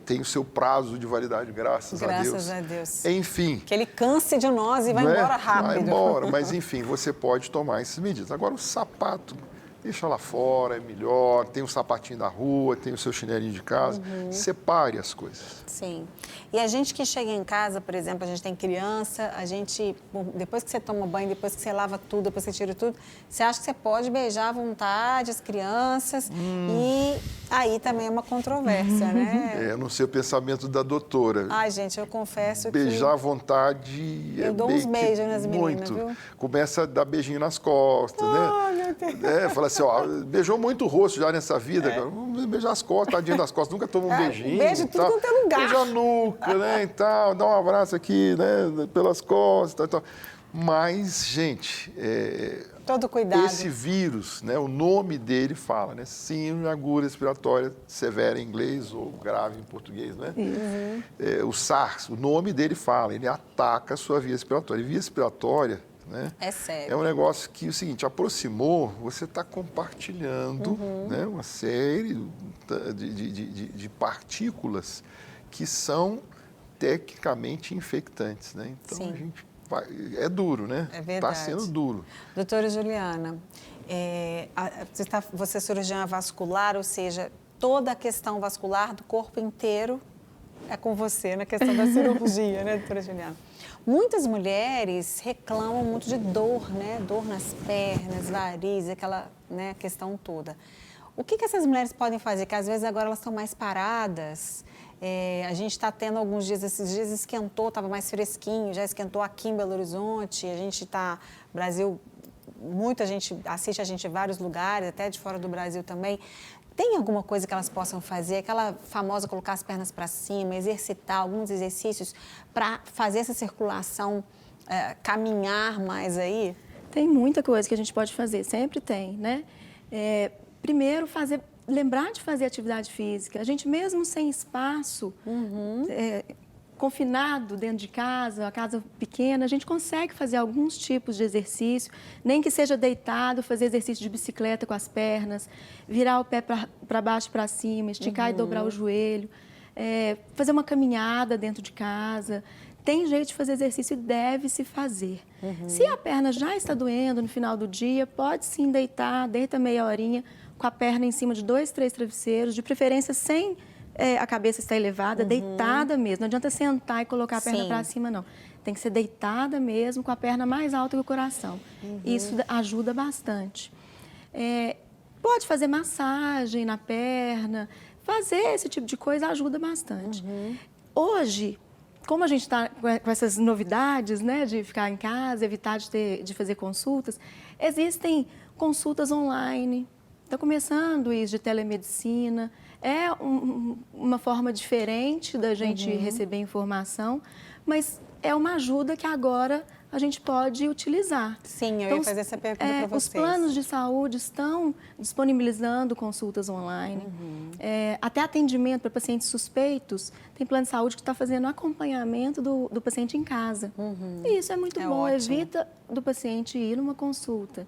tem o seu prazo de validade, graças a Deus. Graças a Deus. Enfim. Que ele canse de nós e vá embora rápido. Vai embora, mas enfim, você pode tomar essas medidas. Agora, o sapato, deixa lá fora, é melhor. Tem o sapatinho da rua, tem o seu chinelinho de casa. Separe as coisas. Sim. E a gente que chega em casa, por exemplo, a gente tem criança, a gente, depois que você toma banho, depois que você lava tudo, depois que você tira tudo, você acha que você pode beijar à vontade as crianças e aí também é uma controvérsia, né? Eu não sei o pensamento da doutora. Ai, gente, eu confesso beijar à vontade eu dou uns beijos nas meninas, viu? Começa a dar beijinho nas costas, né? Fala assim, ó, beijou muito o rosto já nessa vida, vamos beijar as costas, tadinho das costas, nunca toma um beijinho. Beijo tudo quanto é lugar. Beija a nuca, né, e tal, dá um abraço aqui, né, pelas costas e tal. Mas, gente, todo cuidado. Esse vírus, né, o nome dele fala, né, síndrome aguda respiratória severa em inglês ou grave em português, né? O SARS, o nome dele fala, ele ataca a sua via respiratória. E via respiratória, né, é sério. É um negócio que, o seguinte, aproximou, você está compartilhando, né, uma série de partículas que são tecnicamente infectantes, né? Então, Sim. a gente é duro, né? É verdade. Está sendo duro. Doutora Juliana, você é cirurgiã vascular, ou seja, toda a questão vascular do corpo inteiro é com você na questão da cirurgia, né, doutora Juliana? Muitas mulheres reclamam muito de dor, né? Dor nas pernas, varizes, aquela, né, questão toda. O que essas mulheres podem fazer? Que às vezes agora elas estão mais paradas. A gente está tendo alguns dias, esses dias esquentou, estava mais fresquinho, já esquentou aqui em Belo Horizonte. A gente está, Brasil, muita gente assiste a gente em vários lugares, até de fora do Brasil também. Tem alguma coisa que elas possam fazer? Aquela famosa colocar as pernas para cima, exercitar alguns exercícios para fazer essa circulação caminhar mais aí? Tem muita coisa que a gente pode fazer, sempre tem, né? Primeiro, lembrar de fazer atividade física. A gente mesmo sem espaço, confinado dentro de casa, a casa pequena, a gente consegue fazer alguns tipos de exercício, nem que seja deitado, fazer exercício de bicicleta com as pernas, virar o pé para baixo e para cima, esticar e dobrar o joelho, fazer uma caminhada dentro de casa. tem jeito de fazer exercício e deve se fazer. Se a perna já está doendo no final do dia, pode sim deitar, deita meia horinha, com a perna em cima de 2, 3 travesseiros, de preferência sem a cabeça estar elevada, deitada mesmo. Não adianta sentar e colocar a perna para cima, não. Tem que ser deitada mesmo, com a perna mais alta que o coração. Isso ajuda bastante. Pode fazer massagem na perna, fazer esse tipo de coisa ajuda bastante. Hoje, como a gente está com essas novidades, né, de ficar em casa, evitar de fazer consultas, existem consultas online. Está começando isso de telemedicina. É uma forma diferente da gente receber informação, mas é uma ajuda que agora a gente pode utilizar. Sim, eu ia fazer essa pergunta para vocês. Os planos de saúde estão disponibilizando consultas online, até atendimento para pacientes suspeitos. Tem plano de saúde que está fazendo acompanhamento do paciente em casa. E isso é muito bom, ótimo. evita do paciente ir numa consulta.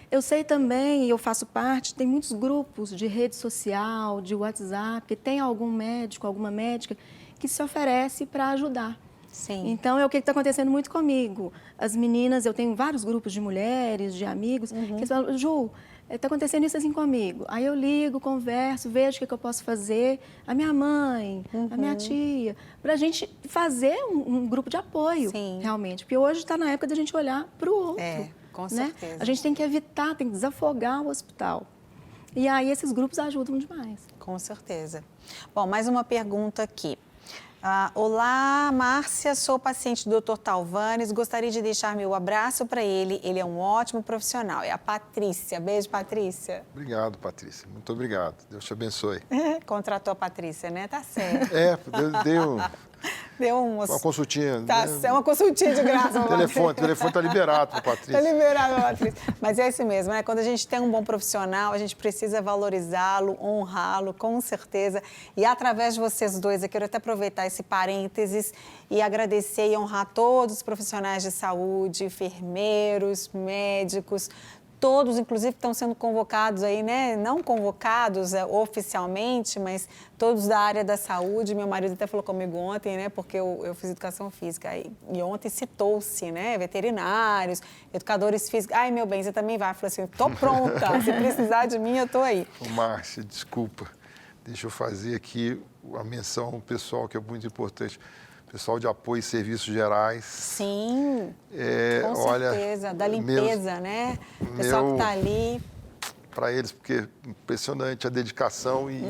Eu sei também, e eu faço parte, tem muitos grupos de rede social, de WhatsApp, que tem algum médico, alguma médica que se oferece para ajudar. Sim. Então, é o que está acontecendo muito comigo. As meninas, eu tenho vários grupos de mulheres, de amigos, que eles falam, Ju, está acontecendo isso assim comigo. Aí eu ligo, converso, vejo o que eu posso fazer. A minha mãe, a minha tia, para a gente fazer um grupo de apoio, realmente. Porque hoje está na época da gente olhar para o outro. Com certeza. A gente tem que evitar, tem que desafogar o hospital. E aí esses grupos ajudam demais. Com certeza. Bom, mais uma pergunta aqui. Olá, Márcia, sou paciente do Dr. Talvanes, gostaria de deixar meu abraço para ele, ele é um ótimo profissional, é a Patrícia. Beijo, Patrícia. Obrigado, Patrícia, muito obrigado, Deus te abençoe. Contratou a Patrícia, né? Tá certo. Deu uma consultinha. Tá, né? Uma consultinha de graça. O telefone está liberado para Patrícia. Está liberado para Patrícia. Mas é isso mesmo, né? Quando a gente tem um bom profissional, a gente precisa valorizá-lo, honrá-lo, com certeza. E através de vocês dois, eu quero até aproveitar esse parênteses e agradecer e honrar todos os profissionais de saúde, enfermeiros, médicos, todos, inclusive, que estão sendo convocados aí, né? Não convocados oficialmente, mas todos da área da saúde. Meu marido até falou comigo ontem, né? Porque eu fiz educação física. E ontem citou-se, né? Veterinários, educadores físicos. Ai, meu bem, você também vai? Eu falei assim, estou pronta. Se precisar de mim, eu estou aí. Ô, Márcia, desculpa. Deixa eu fazer aqui a menção pessoal, que é muito importante. Pessoal de apoio e serviços gerais. Sim, com certeza. Da limpeza, né? O pessoal que está ali. Para eles, porque é impressionante a dedicação e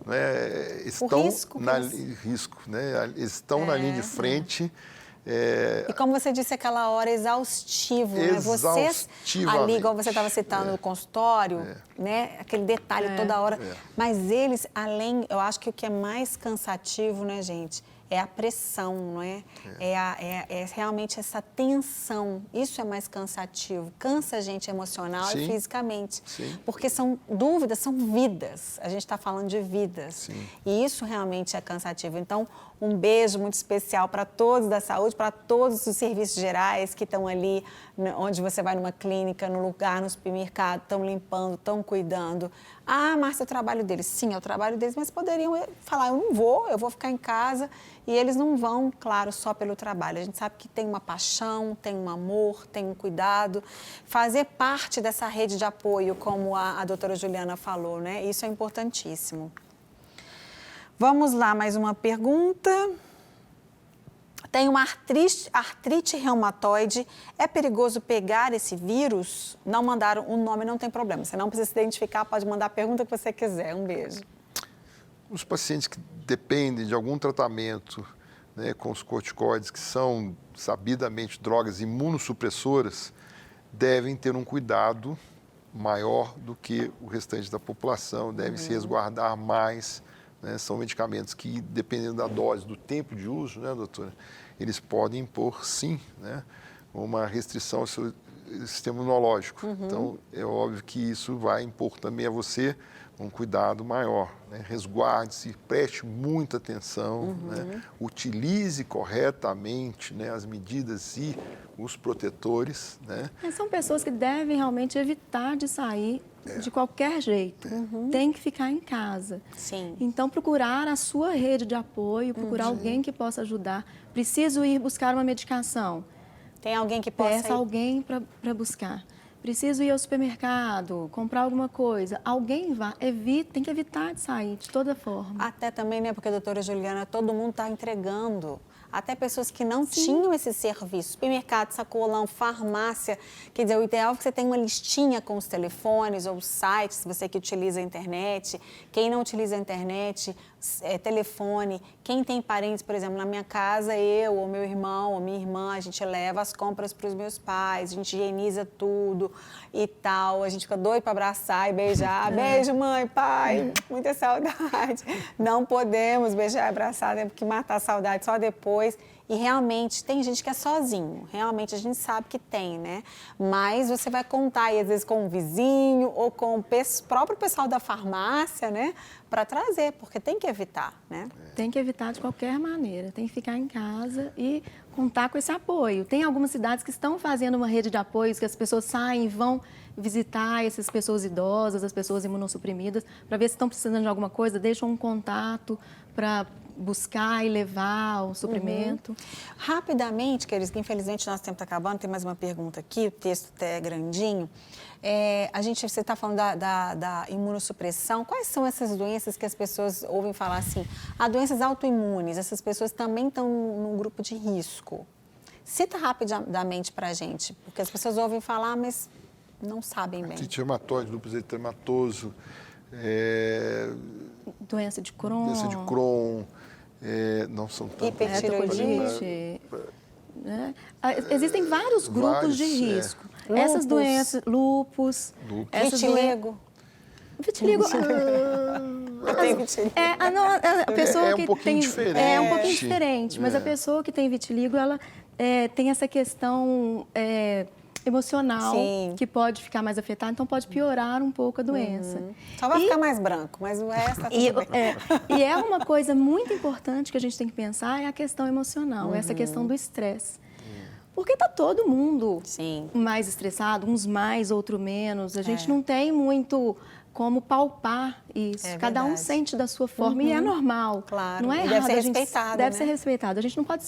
né, estão eles estão na linha de frente. E como você disse aquela hora, exaustivo, né? Vocês ali, igual você estava citando no consultório, né? Aquele detalhe toda hora. Mas eles, além, eu acho que o que é mais cansativo, né, gente? É a pressão, não é? É realmente essa tensão. Isso é mais cansativo. Cansa a gente emocional e fisicamente. Sim. Porque são dúvidas, são vidas. A gente está falando de vidas. Sim. E isso realmente é cansativo. Então, um beijo muito especial para todos da saúde, para todos os serviços gerais que estão ali, onde você vai numa clínica, no lugar, no supermercado, estão limpando, estão cuidando. Ah, Márcia, é o trabalho deles. Sim, é o trabalho deles, mas poderiam falar, eu vou ficar em casa. E eles não vão, claro, só pelo trabalho. A gente sabe que tem uma paixão, tem um amor, tem um cuidado. Fazer parte dessa rede de apoio, como a doutora Juliana falou, né? Isso é importantíssimo. Vamos lá, mais uma pergunta. Tem uma artrite reumatoide. É perigoso pegar esse vírus? Não mandaram o nome, não tem problema. Você não precisa se identificar, pode mandar a pergunta que você quiser. Um beijo. Os pacientes que dependem de algum tratamento, né, com os corticoides, que são sabidamente drogas imunossupressoras, devem ter um cuidado maior do que o restante da população, devem se resguardar mais. Né? São medicamentos que, dependendo da dose, do tempo de uso, né, doutora, eles podem impor, sim, né, uma restrição ao seu sistema imunológico. Então, é óbvio que isso vai impor também a você um cuidado maior, né? Resguarde-se, preste muita atenção, né? Utilize corretamente, né, as medidas e os protetores, né? São pessoas que devem realmente evitar de sair de qualquer jeito. Tem que ficar em casa. Sim. Então, procurar a sua rede de apoio, procurar alguém que possa ajudar. Preciso ir buscar uma medicação. Tem alguém que possa Peça alguém para buscar. Preciso ir ao supermercado, comprar alguma coisa. Alguém vá, tem que evitar de sair de toda forma. Até também, né, porque, doutora Juliana, todo mundo está entregando. Até pessoas que não tinham esse serviço. Supermercado, sacolão, farmácia. Quer dizer, o ideal é que você tenha uma listinha com os telefones ou os sites, se você que utiliza a internet. Quem não utiliza a internet, telefone. Quem tem parentes, por exemplo, na minha casa, eu ou meu irmão ou minha irmã, a gente leva as compras para os meus pais, a gente higieniza tudo e tal. A gente fica doido para abraçar e beijar. Beijo, mãe, pai, muita saudade. Não podemos beijar e abraçar, temos que matar a saudade só depois. E realmente tem gente que é sozinho, realmente a gente sabe que tem, né? Mas você vai contar aí, às vezes, com um vizinho ou com o próprio pessoal da farmácia, né? Para trazer, porque tem que evitar, né? Tem que evitar de qualquer maneira, tem que ficar em casa e contar com esse apoio. Tem algumas cidades que estão fazendo uma rede de apoios, que as pessoas saem e vão visitar essas pessoas idosas, as pessoas imunossuprimidas, para ver se estão precisando de alguma coisa, deixam um contato para buscar e levar o suprimento. Rapidamente, queridos, que infelizmente nosso tempo está acabando, tem mais uma pergunta aqui, o texto até é grandinho. Você está falando da imunossupressão. Quais são essas doenças que as pessoas ouvem falar assim? Doenças autoimunes, essas pessoas também estão num grupo de risco. Cita rapidamente para a gente, porque as pessoas ouvem falar, mas não sabem bem. Artrite reumatoide, lúpus eritematoso, Doença de Crohn. Doença de Crohn, não são tantas. Hipertireoidite. Né? Existem vários grupos de risco. Essas doenças, lúpus. Vitiligo. Vitiligo. Eu tenho vitiligo. A pessoa que um pouquinho tem diferente. É um pouquinho diferente, mas a pessoa que tem vitiligo, ela tem essa questão emocional, Sim, que pode ficar mais afetada, então pode piorar um pouco a doença. Só vai ficar mais branco, mas o resto tá tudo bem. E é uma coisa muito importante que a gente tem que pensar, é a questão emocional, essa questão do estresse. Porque está todo mundo mais estressado, uns mais, outros menos. A gente não tem muito como palpar isso. Cada um sente da sua forma e é normal. Claro. Não é errado. Deve ser respeitado, deve ser respeitado. A gente não pode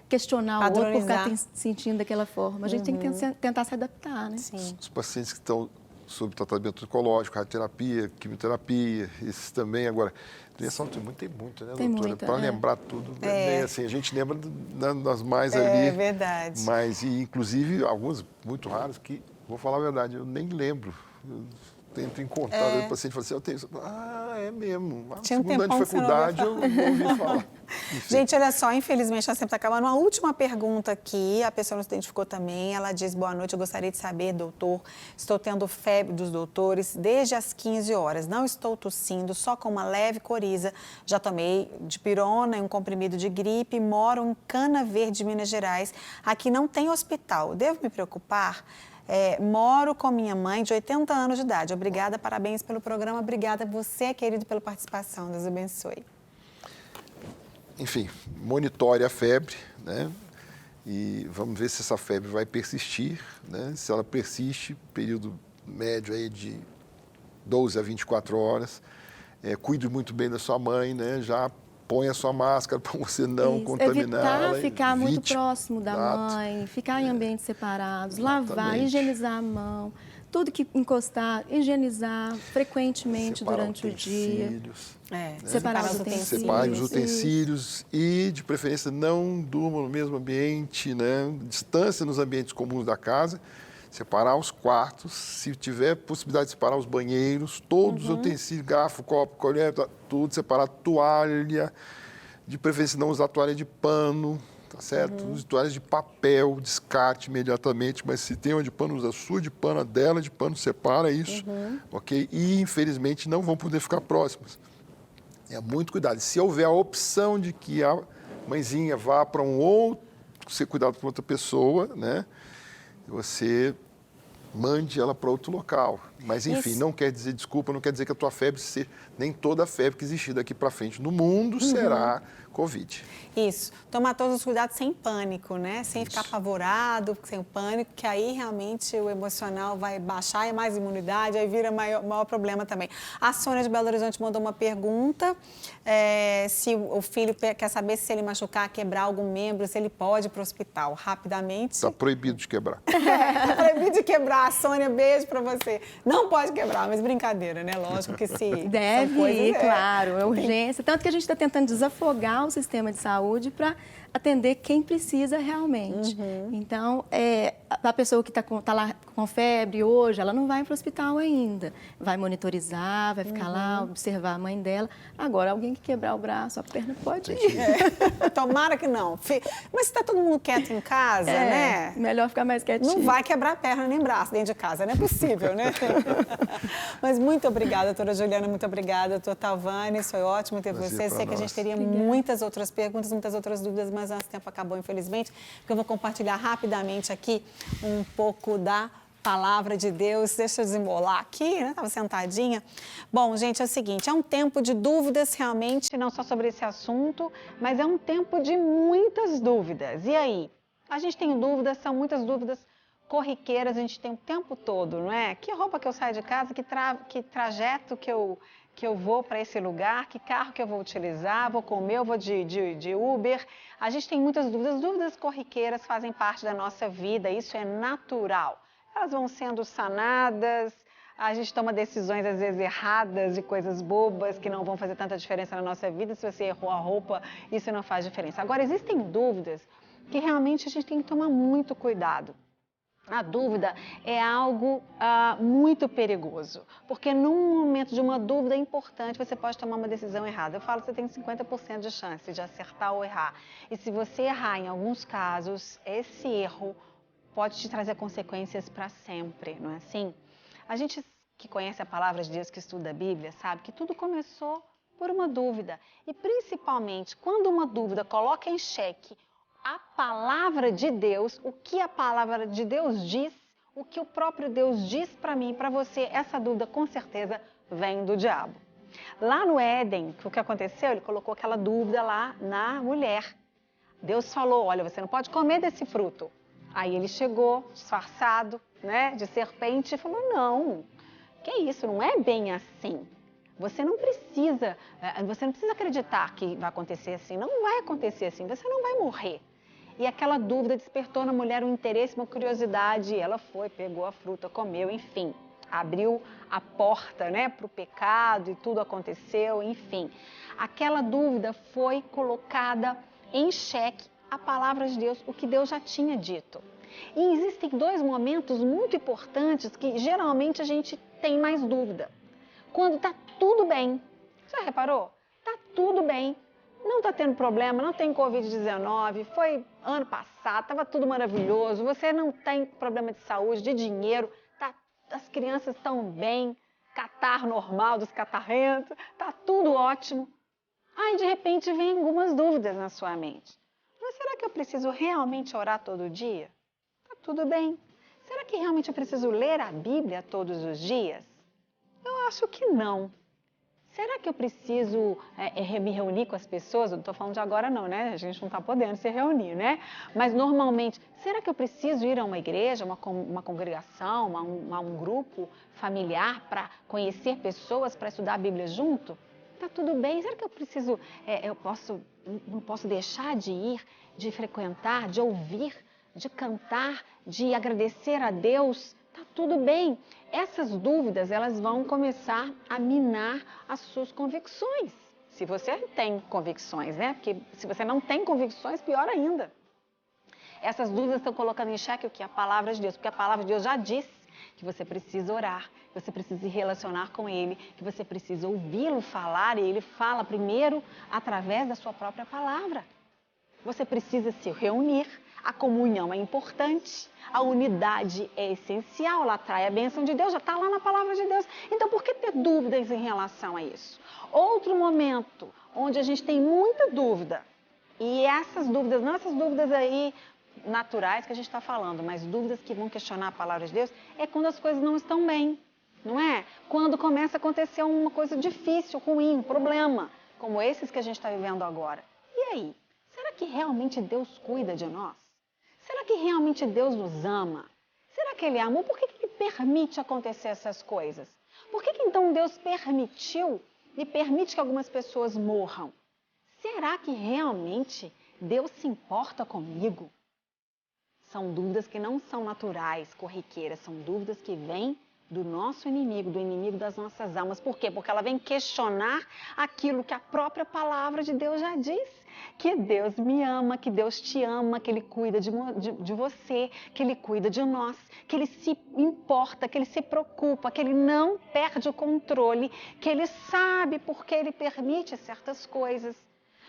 questionar o outro por ficar sentindo daquela forma. A gente tem que tentar se adaptar, né? Sim. Os pacientes que estão sob tratamento oncológico, radioterapia, quimioterapia, esses também. Agora, doença autoimune tem muito, né, tem doutora? Para lembrar tudo, bem assim, a gente lembra das mais ali. É verdade. Mas, inclusive, algumas muito raras que, vou falar a verdade, eu nem lembro. Eu tento encontrar o paciente e falo assim, eu tenho isso. É mesmo. Tinha um segundo ano tempão de que você não faculdade, eu ouviu ouvi falar. Enfim. Gente, olha só, infelizmente nós sempre está acabando. Uma última pergunta aqui, a pessoa não se identificou também. Ela diz, boa noite, eu gostaria de saber, doutor, estou tendo febre dos doutores desde as 15 horas. Não estou tossindo, só com uma leve coriza. Já tomei dipirona e um comprimido de gripe. Moro em Cana Verde, Minas Gerais. Aqui não tem hospital. Devo me preocupar? Moro com minha mãe de 80 anos de idade. Obrigada, parabéns pelo programa. Obrigada a você, querido, pela participação. Deus abençoe. Enfim, monitore a febre, né? E vamos ver se essa febre vai persistir, né? Se ela persiste, período médio aí de 12 a 24 horas. Cuide muito bem da sua mãe, né? Já põe a sua máscara para você não contaminar. Evitar ficar muito próximo da mãe, ficar em ambientes separados, lavar, higienizar a mão, tudo que encostar, higienizar frequentemente durante o dia. Separar os utensílios. Separe os utensílios e, de preferência, não durma no mesmo ambiente, né? Distância nos ambientes comuns da casa. Separar os quartos, se tiver possibilidade de separar os banheiros, todos os utensílios, garfo, copo, colher, tudo, separar toalha, de preferência não usar toalha de pano, tá certo? Use toalhas de papel, descarte imediatamente, mas se tem uma de pano, usa a sua de pano, a dela de pano, separa isso, ok? E, infelizmente, não vão poder ficar próximas. Muito cuidado. Se houver a opção de que a mãezinha vá para um outro, ser cuidado por outra pessoa, né? Você mande ela para outro local. Mas, enfim, Isso. não quer dizer, desculpa, não quer dizer que a tua febre, nem toda a febre que existir daqui para frente no mundo será Covid. Isso. Tomar todos os cuidados sem pânico, né? Sem ficar apavorado, sem o pânico, que aí realmente o emocional vai baixar, é mais imunidade, aí vira maior problema também. A Sônia de Belo Horizonte mandou uma pergunta, se o filho quer saber se ele machucar, quebrar algum membro, se ele pode ir para o hospital rapidamente. Está proibido de quebrar. Tá proibido de quebrar. Sônia, beijo para você. Não pode quebrar, mas brincadeira, né? Lógico que se... Deve ir, claro, é urgência. Tanto que a gente está tentando desafogar o sistema de saúde para atender quem precisa realmente. Então, a pessoa que tá lá com febre hoje, ela não vai para o hospital ainda. Vai monitorizar, vai ficar lá, observar a mãe dela. Agora, alguém que quebrar o braço, a perna pode ir. Tomara que não. Mas se está todo mundo quieto em casa, né? Melhor ficar mais quietinho. Não vai quebrar perna nem braço dentro de casa, não é possível, né? Mas muito obrigada, doutora Juliana, muito obrigada, doutor Talvani, foi ótimo ter você. Sei que a gente teria muitas outras perguntas, muitas outras dúvidas, mas nosso tempo acabou, infelizmente, porque eu vou compartilhar rapidamente aqui um pouco da palavra de Deus. Deixa eu desembolar aqui, né? Estava sentadinha. Bom, gente, é o seguinte, é um tempo de dúvidas realmente, não só sobre esse assunto, mas é um tempo de muitas dúvidas. E aí? A gente tem dúvidas, são muitas dúvidas corriqueiras, a gente tem o tempo todo, não é? Que roupa que eu saio de casa, que trajeto que eu vou para esse lugar, que carro que eu vou utilizar, vou comer, eu vou de Uber. A gente tem muitas dúvidas. As dúvidas corriqueiras fazem parte da nossa vida, isso é natural. Elas vão sendo sanadas, a gente toma decisões às vezes erradas de coisas bobas que não vão fazer tanta diferença na nossa vida. Se você errou a roupa, isso não faz diferença. Agora, existem dúvidas que realmente a gente tem que tomar muito cuidado. A dúvida é algo muito perigoso, porque num momento de uma dúvida importante, você pode tomar uma decisão errada. Eu falo que você tem 50% de chance de acertar ou errar. E se você errar em alguns casos, esse erro pode te trazer consequências para sempre, não é assim? A gente que conhece a palavra de Deus, que estuda a Bíblia, sabe que tudo começou por uma dúvida. E principalmente, quando uma dúvida coloca em xeque a palavra de Deus, o que a palavra de Deus diz, o que o próprio Deus diz para mim e para você, essa dúvida com certeza vem do diabo. Lá no Éden, o que aconteceu? Ele colocou aquela dúvida lá na mulher. Deus falou, olha, você não pode comer desse fruto. Aí ele chegou, disfarçado, né, de serpente, e falou, não, que isso, não é bem assim. Você não precisa acreditar que vai acontecer assim, não vai acontecer assim, você não vai morrer. E aquela dúvida despertou na mulher um interesse, uma curiosidade, e ela foi, pegou a fruta, comeu, enfim, abriu a porta, né, para o pecado e tudo aconteceu, enfim. Aquela dúvida foi colocada em xeque a palavra de Deus, o que Deus já tinha dito. E existem dois momentos muito importantes que geralmente a gente tem mais dúvida. Quando está tudo bem. Já reparou? Está tudo bem. Não está tendo problema, não tem Covid-19, foi ano passado, estava tudo maravilhoso, você não tem problema de saúde, de dinheiro, as crianças estão bem, catarro normal dos catarrentos, está tudo ótimo. Aí, de repente, vem algumas dúvidas na sua mente. Mas será que eu preciso realmente orar todo dia? Está tudo bem. Será que realmente eu preciso ler a Bíblia todos os dias? Eu acho que não. Será que eu preciso me reunir com as pessoas? Eu não estou falando de agora não, né? A gente não está podendo se reunir, né? Mas normalmente, será que eu preciso ir a uma igreja, uma congregação, a um grupo familiar para conhecer pessoas, para estudar a Bíblia junto? Está tudo bem. Será que eu preciso, não posso deixar de ir, de frequentar, de ouvir, de cantar, de agradecer a Deus? Tá tudo bem. Essas dúvidas, elas vão começar a minar as suas convicções. Se você tem convicções, né? Porque se você não tem convicções, pior ainda. Essas dúvidas estão colocando em xeque o que? A palavra de Deus. Porque a palavra de Deus já diz que você precisa orar, que você precisa se relacionar com Ele, que você precisa ouvi-lo falar, e Ele fala primeiro através da sua própria palavra. Você precisa se reunir, a comunhão é importante, a unidade é essencial, ela atrai a bênção de Deus, já está lá na palavra de Deus. Então, por que ter dúvidas em relação a isso? Outro momento onde a gente tem muita dúvida, e essas dúvidas aí naturais que a gente está falando, mas dúvidas que vão questionar a palavra de Deus é quando as coisas não estão bem, não é? Quando começa a acontecer uma coisa difícil, ruim, um problema, como esses que a gente está vivendo agora. E aí? Será que realmente Deus cuida de nós? Será que realmente Deus nos ama? Será que Ele ama? Por que Ele permite acontecer essas coisas? Por que então Deus permitiu e permite que algumas pessoas morram? Será que realmente Deus se importa comigo? São dúvidas que não são naturais, corriqueiras, são dúvidas que vêm do nosso inimigo, do inimigo das nossas almas. Por quê? Porque ela vem questionar aquilo que a própria palavra de Deus já diz. Que Deus me ama, que Deus te ama, que Ele cuida de você, que Ele cuida de nós, que Ele se importa, que Ele se preocupa, que Ele não perde o controle, que Ele sabe por que Ele permite certas coisas.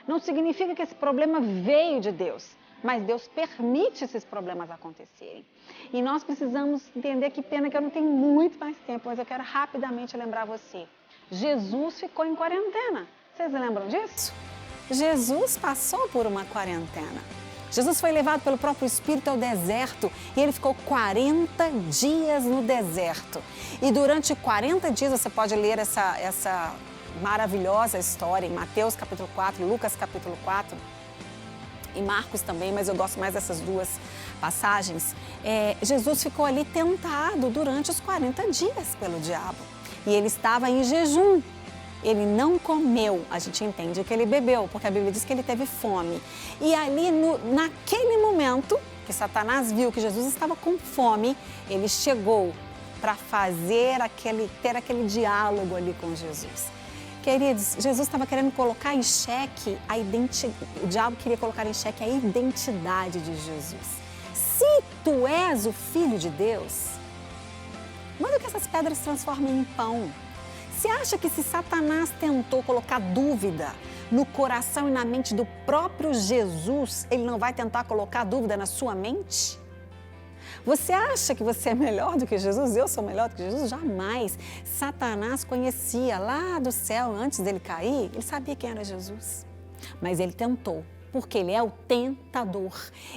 Não significa que esse problema veio de Deus, mas Deus permite esses problemas acontecerem. E nós precisamos entender, que pena que eu não tenho muito mais tempo, mas eu quero rapidamente lembrar você. Jesus ficou em quarentena. Vocês lembram disso? Jesus passou por uma quarentena. Jesus foi levado pelo próprio Espírito ao deserto e ele ficou 40 dias no deserto. E durante 40 dias, você pode ler essa maravilhosa história em Mateus capítulo 4, Lucas capítulo 4 e Marcos também, mas eu gosto mais dessas duas passagens. Jesus ficou ali tentado durante os 40 dias pelo diabo e ele estava em jejum. Ele não comeu, a gente entende que ele bebeu, porque a Bíblia diz que ele teve fome. E ali, naquele momento, que Satanás viu que Jesus estava com fome, ele chegou para ter aquele diálogo ali com Jesus. Queridos, Jesus estava querendo colocar em xeque o diabo queria colocar em xeque a identidade de Jesus. Se tu és o Filho de Deus, manda que essas pedras se transformem em pão. Você acha que se Satanás tentou colocar dúvida no coração e na mente do próprio Jesus, ele não vai tentar colocar dúvida na sua mente? Você acha que você é melhor do que Jesus? Eu sou melhor do que Jesus? Jamais. Satanás conhecia lá do céu, antes dele cair, ele sabia quem era Jesus. Mas ele tentou. Porque ele é o tentador.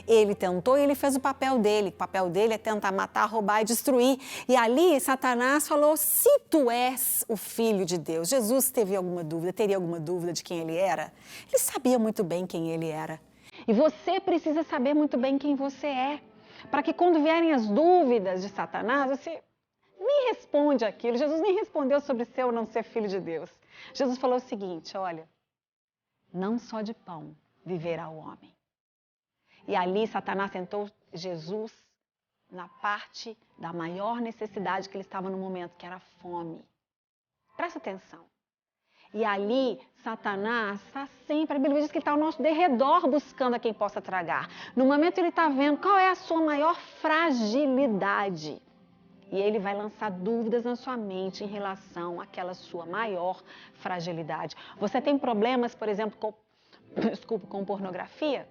Ele tentou e ele fez o papel dele. O papel dele é tentar matar, roubar e destruir. E ali Satanás falou, se tu és o Filho de Deus. Jesus teria alguma dúvida de quem ele era? Ele sabia muito bem quem ele era. E você precisa saber muito bem quem você é. Para que quando vierem as dúvidas de Satanás, você nem responde aquilo. Jesus nem respondeu sobre ser ou não ser filho de Deus. Jesus falou o seguinte, olha, não só de pão viverá o homem. E ali Satanás tentou Jesus na parte da maior necessidade que ele estava no momento, que era a fome. Presta atenção. E ali Satanás está sempre, a Bíblia diz que ele está ao nosso derredor buscando a quem possa tragar. No momento ele está vendo qual é a sua maior fragilidade. E ele vai lançar dúvidas na sua mente em relação àquela sua maior fragilidade. Você tem problemas, por exemplo, com pornografia?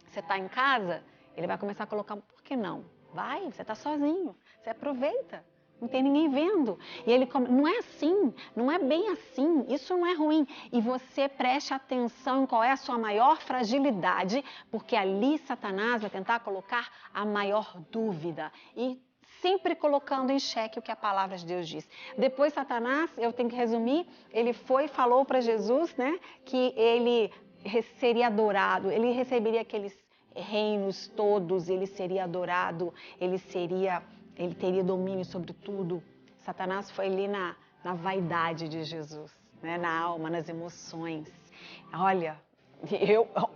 Você está em casa, ele vai começar a colocar, por que não? Vai, você está sozinho, você aproveita, não tem ninguém vendo. E ele não é assim, não é bem assim, isso não é ruim. E você preste atenção em qual é a sua maior fragilidade, porque ali Satanás vai tentar colocar a maior dúvida e sempre colocando em xeque o que a palavra de Deus diz. Depois Satanás, eu tenho que resumir, ele falou para Jesus, né, que ele seria adorado, ele receberia aqueles reinos todos, ele seria adorado, ele teria domínio sobre tudo. Satanás foi ali na vaidade de Jesus, né? Na alma, nas emoções. Olha,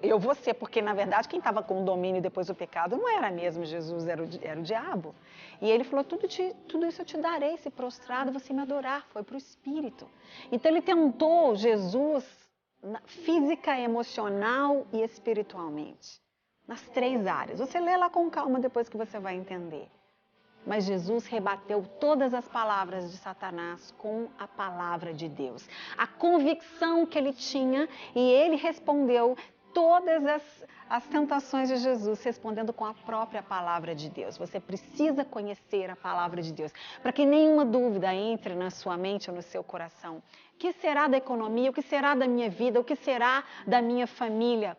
eu vou ser, porque na verdade quem estava com o domínio depois do pecado não era mesmo Jesus, era o diabo. E ele falou, tudo isso eu te darei, se prostrado você me adorar, foi para o Espírito. Então ele tentou Jesus física, emocional e espiritualmente. Nas 3 áreas. Você lê lá com calma depois que você vai entender. Mas Jesus rebateu todas as palavras de Satanás com a palavra de Deus. A convicção que ele tinha, e ele respondeu todas as tentações de Jesus, respondendo com a própria palavra de Deus. Você precisa conhecer a palavra de Deus, para que nenhuma dúvida entre na sua mente ou no seu coração. O que será da economia? O que será da minha vida? O que será da minha família?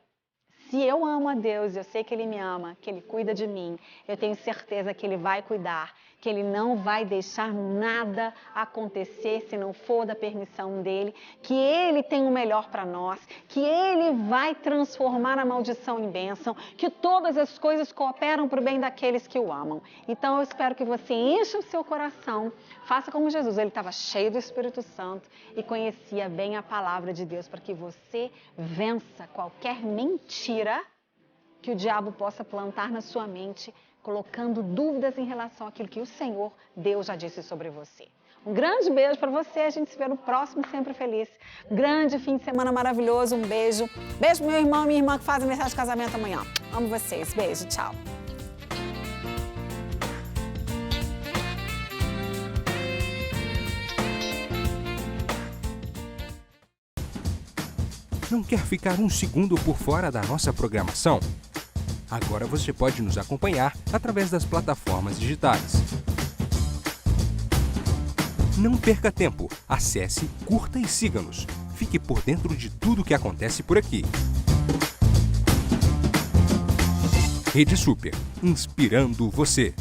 Se eu amo a Deus, eu sei que Ele me ama, que Ele cuida de mim, eu tenho certeza que Ele vai cuidar, que Ele não vai deixar nada acontecer se não for da permissão dEle, que Ele tem o melhor para nós, que Ele vai transformar a maldição em bênção, que todas as coisas cooperam para o bem daqueles que o amam. Então eu espero que você encha o seu coração, faça como Jesus, ele estava cheio do Espírito Santo e conhecia bem a palavra de Deus para que você vença qualquer mentira que o diabo possa plantar na sua mente, colocando dúvidas em relação àquilo que o Senhor, Deus, já disse sobre você. Um grande beijo para você, a gente se vê no próximo Sempre Feliz. Grande fim de semana maravilhoso, um beijo. Beijo pro meu irmão e minha irmã que fazem aniversário de casamento amanhã. Amo vocês, beijo, tchau. Não quer ficar um segundo por fora da nossa programação? Agora você pode nos acompanhar através das plataformas digitais. Não perca tempo, acesse, curta e siga-nos. Fique por dentro de tudo o que acontece por aqui. Rede Super, inspirando você.